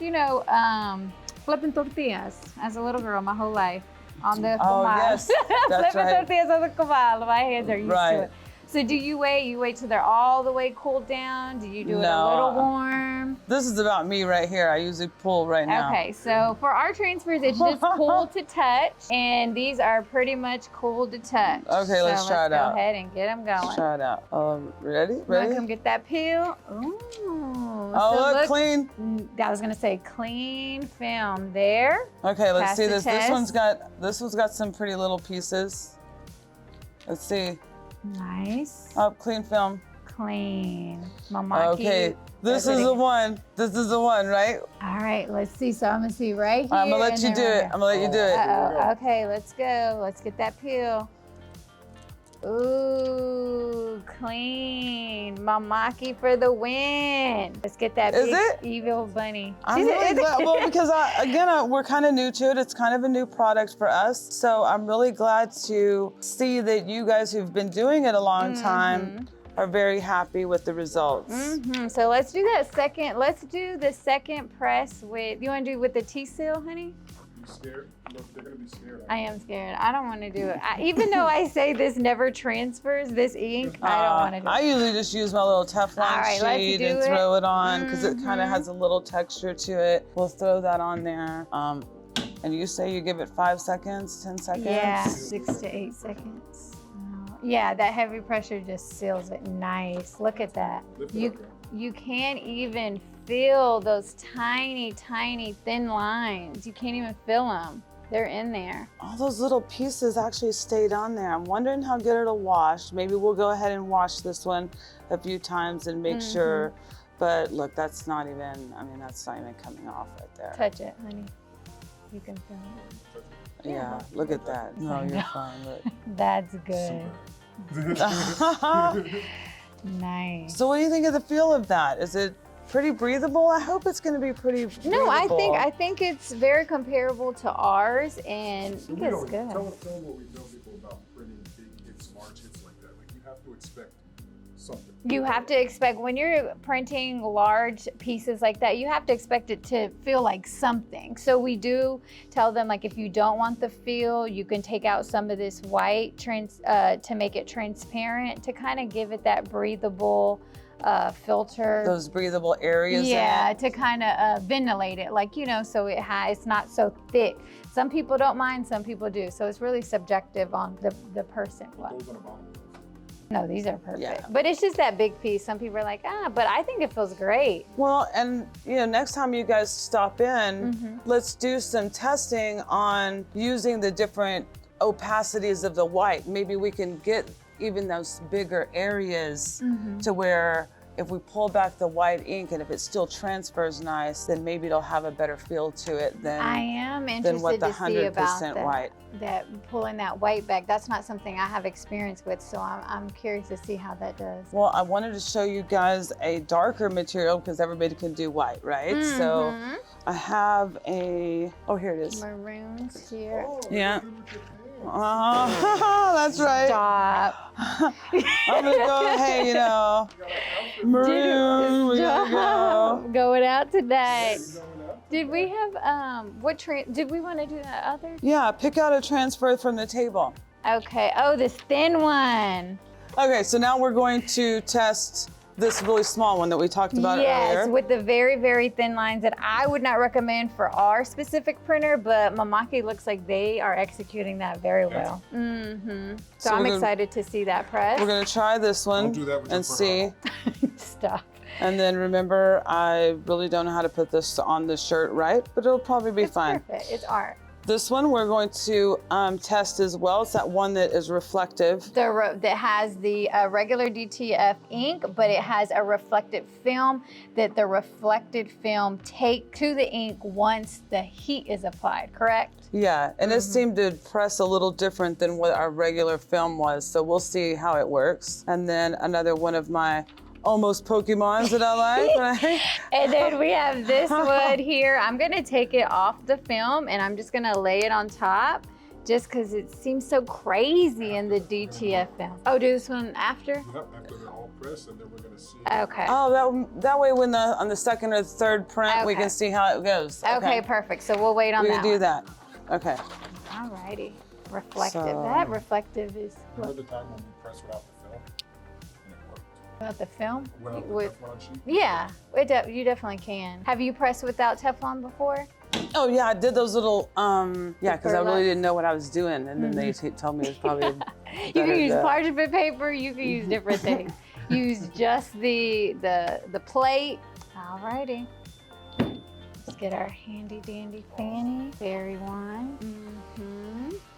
flipping tortillas as a little girl my whole life on the Oh, comal. yes, that's Flipping right. tortillas on the comal. My hands are used Right. to it. So do you wait? You wait till they're all the way cooled down? Do you do it a No. little warm? This is about me right here. I usually pull right now. Okay, so for our transfers, it's just cool to touch, and these are pretty much cool to touch. Okay, let's try it out. Go ahead and get them going. Try it out. Ready? Wanna Ready? come get that peel? Ooh. Oh, so look, clean. I was gonna say clean film there. Okay, let's Pass see the this. test. This one's got some pretty little pieces. Let's see. Nice. Oh, clean film. Clean. Mimaki. Okay, this is the one. This is the one, right? All right, let's see. So I'm gonna see right here. I'm gonna let and you then do right it. here. I'm gonna let you do it. Uh-oh. Okay, let's go. Let's get that peel. Ooh, clean. Mimaki for the win. Let's get that Is big it? evil bunny. I'm really glad, well, because we're kind of new to it. It's kind of a new product for us. So I'm really glad to see that you guys who've been doing it a long time are very happy with the results. So let's do that second. Let's do the second press with, you wanna do with the T-seal, honey? You scared? Look, they're gonna be scared. I am scared. I don't want to do it. Even though I say this never transfers, this ink, I don't want to do I it. usually just use my little Teflon All right, let's sheet do and it. throw it on because it kind of has a little texture to it. We'll throw that on there. And you say you give it 5 seconds, 10 seconds? Yeah, 6 to 8 seconds. Yeah, that heavy pressure just seals it nice. Look at that. Lift it up, You can't even feel those tiny, tiny thin lines. You can't even feel them. They're in there. All those little pieces actually stayed on there. I'm wondering how good it'll wash. Maybe we'll go ahead and wash this one a few times and make sure. But look, that's not even coming off right there. Touch it, honey. You can feel it. Yeah, look at that. No, you're fine. Look. That's good. Nice. So what do you think of the feel of that? Is it pretty breathable? I hope it's going to be pretty breathable. No, I think it's very comparable to ours, and I think it's good. Tell what we tell people about printing big hits, large hits like that. Like, you have to expect something. You have to expect, when you're printing large pieces like that, you have to expect it to feel like something. So we do tell them, like, if you don't want the feel, you can take out some of this white to make it transparent, to kind of give it that breathable filter. Those breathable areas. Yeah, in it. to kind of ventilate it, like, so it's not so thick. Some people don't mind, some people do. So it's really subjective on the person. What? Those on the bottom. No, these are perfect. Yeah. But it's just that big piece. Some people are like, but I think it feels great. Well, and next time you guys stop in, let's do some testing on using the different opacities of the white. Maybe we can get even those bigger areas to where if we pull back the white ink and if it still transfers nice, then maybe it'll have a better feel to it than, I am than what interested the to see about 100% white. that pulling that white back. That's not something I have experience with, so I'm curious to see how that does. Well, I wanted to show you guys a darker material because everybody can do white, right? So I have a, oh, here it is. Maroons here. Yeah. That's right. Stop. I'm gonna go, hey, you know, maroon, we gotta go. Going out today. Did we have, did we want to do that other? Yeah, pick out a transfer from the table. Okay, oh, this thin one. Okay, so now we're going to test this really small one that we talked about earlier. Yes, with the very, very thin lines that I would not recommend for our specific printer, but Mimaki looks like they are executing that very well. So I'm excited to see that press. We're gonna try this one do that with your and see. Stop. And then remember, I really don't know how to put this on the shirt right, but it'll probably be fine. Perfect, it's art. This one we're going to test as well. It's that one that is reflective. That has the regular DTF ink, but it has a reflective film that the reflected film take to the ink once the heat is applied, correct? Yeah, and it seemed to press a little different than what our regular film was, so we'll see how it works. And then another one of my almost Pokemons that I like, right? And then we have this wood here. I'm gonna take it off the film and I'm just gonna lay it on top just because it seems so crazy in the DTF film. Oh, do this one after? Yep, after they're all pressed, and then we're gonna see. Okay. Oh, that way when on the second or third print, we Okay. can see how it goes. Okay, perfect. So we'll wait on We that can do one. that. Okay. Alrighty. Reflective. So- That reflective is Remember the time when we pressed without the film? And it worked. about the film. Went up the With- Teflon sheet? Yeah, you definitely can. Have you pressed without Teflon before? Oh yeah, I did those little, yeah, because I really burlap. didn't know what I was doing, and then they told me it was probably You better can use to- parchment paper. You can use different things. Use just the plate. Alrighty. Let's get our handy dandy fanny. Fairy one.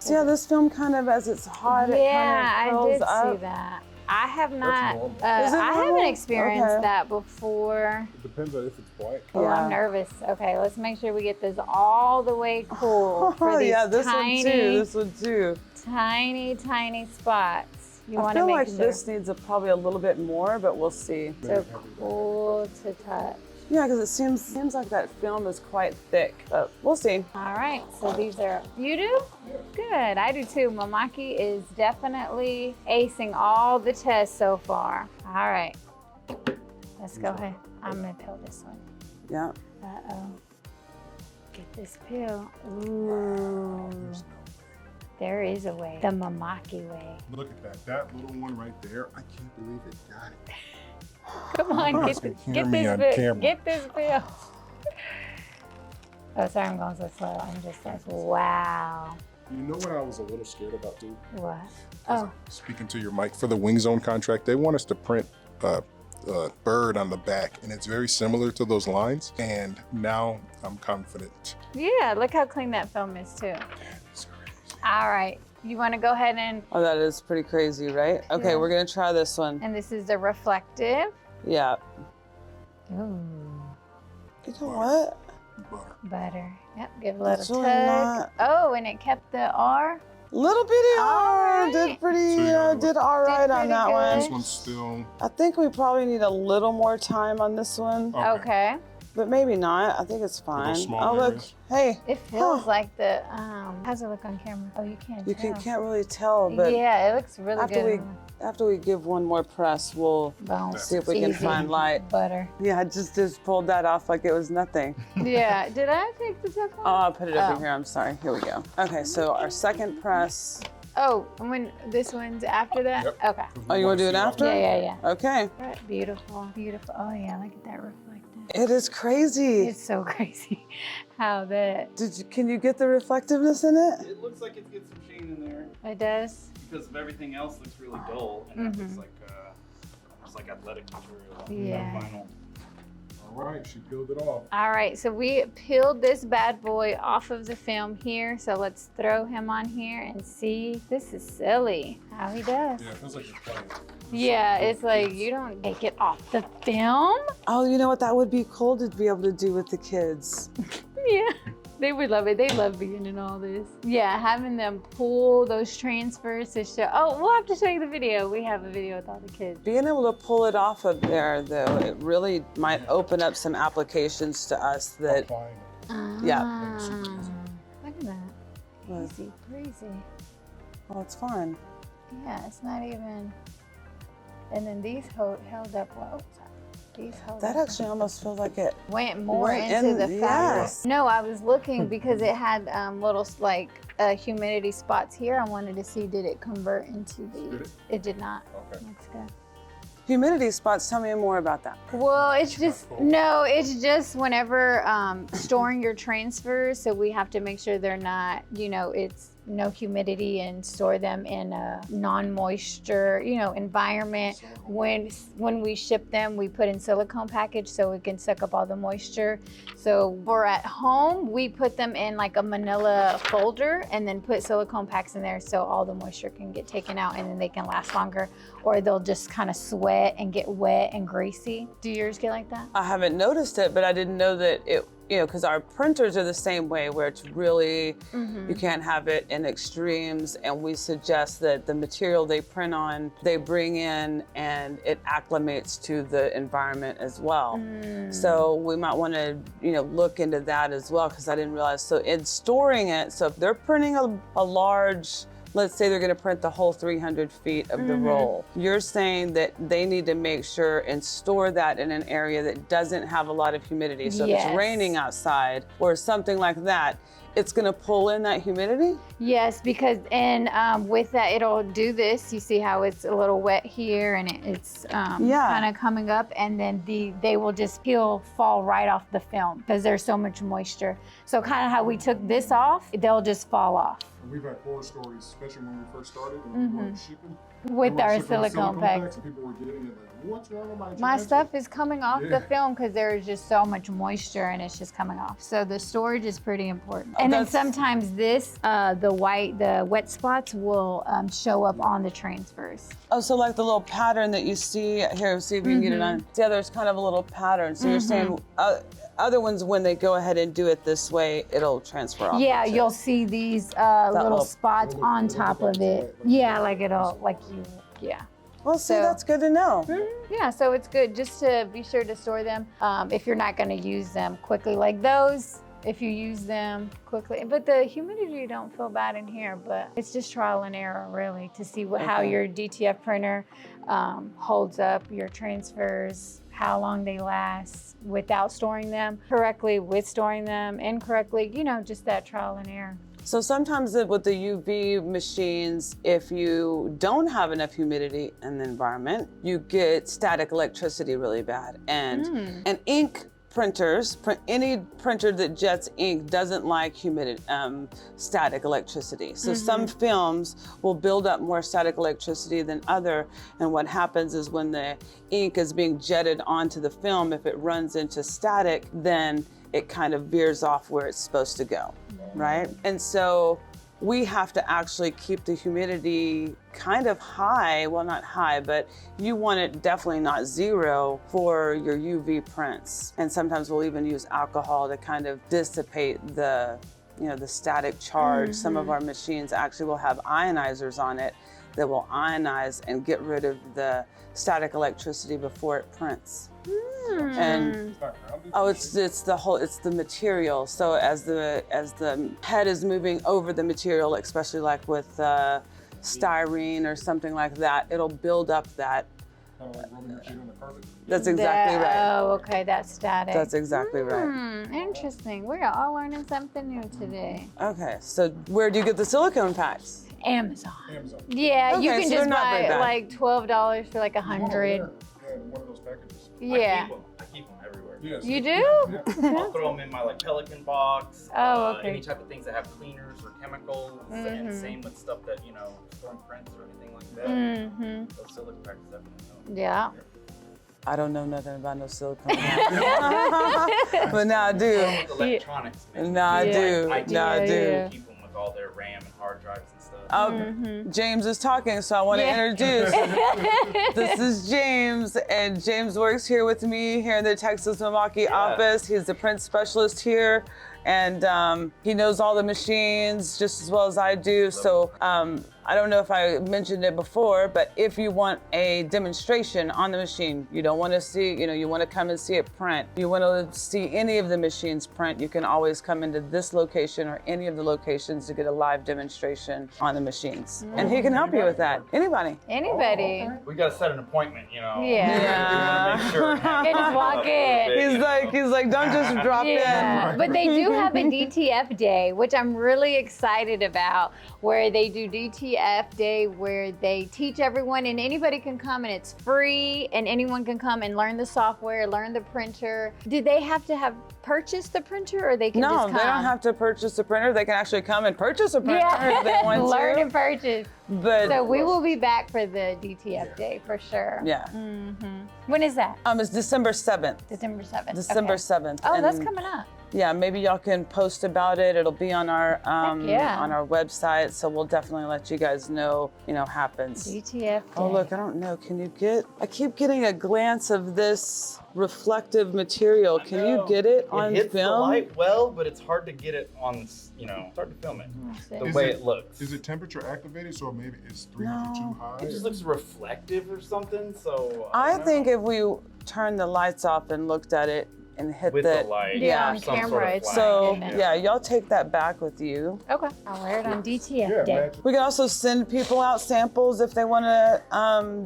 See how this film kind of, as it's hot, Yeah, it kind I of did curls up. see that. I have not. normal. Is it I haven't normal? experienced Okay. that before. It depends on if it's black. Oh, Yeah. I'm nervous. Okay, let's make sure we get this all the way cool for Oh these yeah, this tiny, one too. This one too. tiny spots. You I want to feel make like sure. this needs probably a little bit more, but we'll see. So cool to touch. Yeah, because it seems like that film is quite thick, but we'll see. All right, so these are, you do? Good, I do too. Mimaki is definitely acing all the tests so far. All right, let's go ahead. I'm gonna peel this one. Yeah. Uh-oh. Get this peel. Ooh, there is a way. The Mimaki way. Look at that. That little one right there. I can't believe it got it. Come on, guys can hear me on camera. Get this peel. Oh, sorry, I'm going so slow. I'm just like, wow. You know what I was a little scared about too? What? Oh, Speaking to your mic, for the Wing Zone contract, they want us to print a bird on the back, and it's very similar to those lines. And now I'm confident. yeah, look how clean that film is too. It's crazy. All right, you want to go ahead and Oh, that is pretty crazy, right? Okay, Yeah. we're gonna try this one. this is the reflective. Yeah. Ooh, You know what? Butter. butter. Yep, give a That's little really tug. not- Oh, and it kept the R. Little bitty All R. right. Did pretty, So you're did all right on pretty that good. one. This one's still. I think we probably need a little more time on this one, Okay. but maybe not. I think it's fine. small Oh look, areas. hey, It feels like the, how's it look on camera? Oh, you can't you tell. can't really tell, but Yeah, it looks really after good. after we give one more press, we'll Boom. see if we can Easy. find light. Butter. Yeah, I just pulled that off like it was nothing. Yeah, did I take the Teflon? Oh, I'll put it over Oh. here. I'm sorry. Here we go. Okay, so our second press. Oh, when this one's after that? Yep. Okay. Oh, you want to do it after? Yeah. Okay. Right, beautiful, beautiful. Oh yeah, look at that reflective. It is crazy. It's so crazy how that Can you get the reflectiveness in it? It looks like it gets some sheen in there it does. because of everything else looks really dull, and that looks like it's like athletic material. Yeah. Vinyl. All right, she peeled it off. All right, so we peeled this bad boy off of the film here. So let's throw him on here and see. This is silly how he does. Yeah, it feels like you're playing. Yeah, it's like you don't take it off the film. Oh, you know what? That would be cool to be able to do with the kids. Yeah, they would love it. They love being in all this. Yeah, having them pull those transfers to show. Oh, we'll have to show you the video. We have a video with all the kids. Being able to pull it off of there, though, it really might open up some applications to us that, Applying it. yeah. Look at that. What? Easy breezy. Well, it's fun. Yeah, it's not even. And then these held up well. These held That up. actually almost feels like it Went more went into in- the fabric. yes. No, I was looking because it had little like humidity spots here. I wanted to see, did it convert into Did these? it? It did not. Okay. That's good. humidity spots. Tell me more about that. Well, it's just, cool. no, it's just whenever storing your transfers, so we have to make sure they're not, you know, it's no humidity and store them in a non-moisture, you know, environment. When we ship them, we put in silicone package so it can suck up all the moisture. So for at home, we put them in like a manila folder and then put silicone packs in there so all the moisture can get taken out and then they can last longer, or they'll just kind of sweat and get wet and greasy. Do yours get like that? I haven't noticed it, but I didn't know that it, you know, because our printers are the same way where it's really, you can't have it in extremes. And we suggest that the material they print on, they bring in and it acclimates to the environment as well. So we might want to, you know, look into that as well, because I didn't realize. So in storing it, so if they're printing a large, let's say they're going to print the whole 300 feet of the roll. You're saying that they need to make sure and store that in an area that doesn't have a lot of humidity. So if Yes. it's raining outside or something like that, it's going to pull in that humidity? Yes, because with that, it'll do this. You see how it's a little wet here and it's kind of coming up, and then they will just fall right off the film because there's so much moisture. So kind of how we took this off, they'll just fall off. And we've had horror stories, especially when we first started and we weren't shipping. With We were our shipping silicone packs. and people were getting it like, what's wrong with my My transfer?" stuff is coming off Yeah. the film because there is just so much moisture and it's just coming off. So the storage is pretty important. And then That's- sometimes the wet spots will show up on the transfers. Oh, so like the little pattern that you see here, see if you can get it on. Yeah, there's kind of a little pattern. So you're saying other ones, when they go ahead and do it this way, it'll transfer off. Yeah, into it. you'll see these little little- spots on top of it. Yeah, like it'll, yeah. Well, see, so- that's good to know. Yeah, so it's good just to be sure to store them if you're not going to use them quickly, like those. If you use them quickly, but the humidity, you don't feel bad in here, but it's just trial and error really to see how your DTF printer holds up your transfers, how long they last without storing them correctly, with storing them incorrectly, you know, just that trial and error. So sometimes with the UV machines, if you don't have enough humidity in the environment, you get static electricity really bad. And ink printers, any printer that jets ink doesn't like static electricity. So some films will build up more static electricity than other. And what happens is when the ink is being jetted onto the film, if it runs into static, then it kind of veers off where it's supposed to go, right? And so we have to actually keep the humidity kind of high, well, not high, but you want it definitely not zero for your UV prints. And sometimes we'll even use alcohol to kind of dissipate the static charge. Some of our machines actually will have ionizers on it that will ionize and get rid of the static electricity before it prints. And It's not grounded? oh, it's the material. So as the head is moving over the material, especially like with styrene or something like that, it'll build up that. Kind of like rubbing your feet on the carpet. That's exactly right. Oh, okay, that's static. That's exactly right. Interesting. We're all learning something new today. Okay, so where do you get the silicone packs? Amazon. Amazon. Yeah, you Okay, can so just they're not buy very it bad. like $12 for like 100. Yeah, in one of those packages. Yeah. I keep them everywhere. Yes. You do? Yeah. I'll throw them in my like Pelican box. Oh, okay. Any type of things that have cleaners or chemicals, and same with stuff that storing prints or anything like that. Those silicone packs definitely help. Yeah. I don't know nothing about no silicone. But now I do. With electronics, man. Now I Yeah. do. I Now I Yeah, do. yeah. Keep them with all their RAM and hard drives and stuff. James is talking, so I want to introduce. This is James, and James works here with me here in the Texas Mimaki office. He's the print specialist here, and he knows all the machines just as well as I do. So I don't know if I mentioned it before, but if you want a demonstration on the machine, you don't want to see, you want to come and see it print, you want to see any of the machines print, you can always come into this location or any of the locations to get a live demonstration on the machines. And he can help you with that. Anybody. Anybody. We gotta set an appointment, Yeah. We wanna make sure. Can't just walk in. He's like, don't just drop in. But they do have a DTF day, which I'm really excited about, where they do DTF day where they teach everyone, and anybody can come, and it's free, and anyone can come and learn the software, learn the printer. Do they have to have purchased the printer, or they can just come? No, they don't have to purchase a printer. They can actually come and purchase a printer if they want to. Learn and purchase. But so we will be back for the DTF day for sure. Yeah. When is that? It's December 7th. December 7th. December Okay. 7th. Oh, And that's coming up. yeah, maybe y'all can post about it. It'll be on our on our website, so we'll definitely let you guys know, happens. DTF day. Oh, look, I don't know. I keep getting a glance of this reflective material. Can you get it on It hits the film? light well, but it's hard to get it on, it's hard to film it. The way it looks. Is it temperature activated, so maybe it's too high? It just looks reflective or something, so. I don't think know. if we turned the lights off and looked at it and hit With the light. Yeah, or on some camera, sort of it's light. So Yeah. yeah, y'all take that back with you. Okay. I'll wear it on DTF day. man. We can also send people out samples if they want to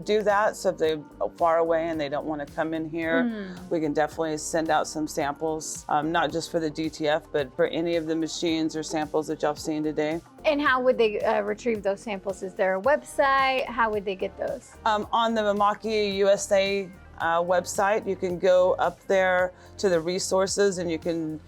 do that. So if they're far away and they don't want to come in here, we can definitely send out some samples, not just for the DTF, but for any of the machines or samples that y'all have seen today. And how would they retrieve those samples? Is there a website? How would they get those? On the Mimaki USA website, you can go up there to the resources and you can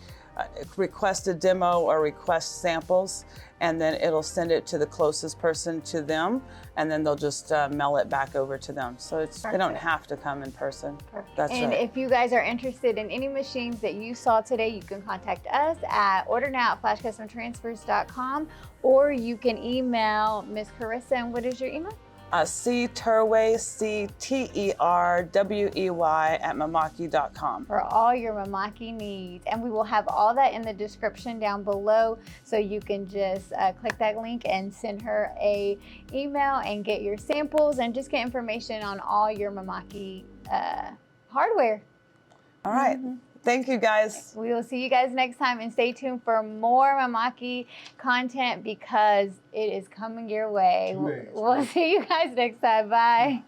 request a demo or request samples, and then it'll send it to the closest person to them, and then they'll just mail it back over to them. So they don't have to come in person. That's And right. if you guys are interested in any machines that you saw today, you can contact us at ordernow@flashcustomtransfers.com, or you can email Miss Carissa. And what is your email? CTerwey, CTERWEY @Mimaki.com. For all your Mimaki needs. And we will have all that in the description down below, so you can just click that link and send her a email and get your samples and just get information on all your Mimaki hardware. All right. Thank you, guys. We will see you guys next time, and stay tuned for more Mimaki content because it is coming your way. We'll see you guys next time. Bye.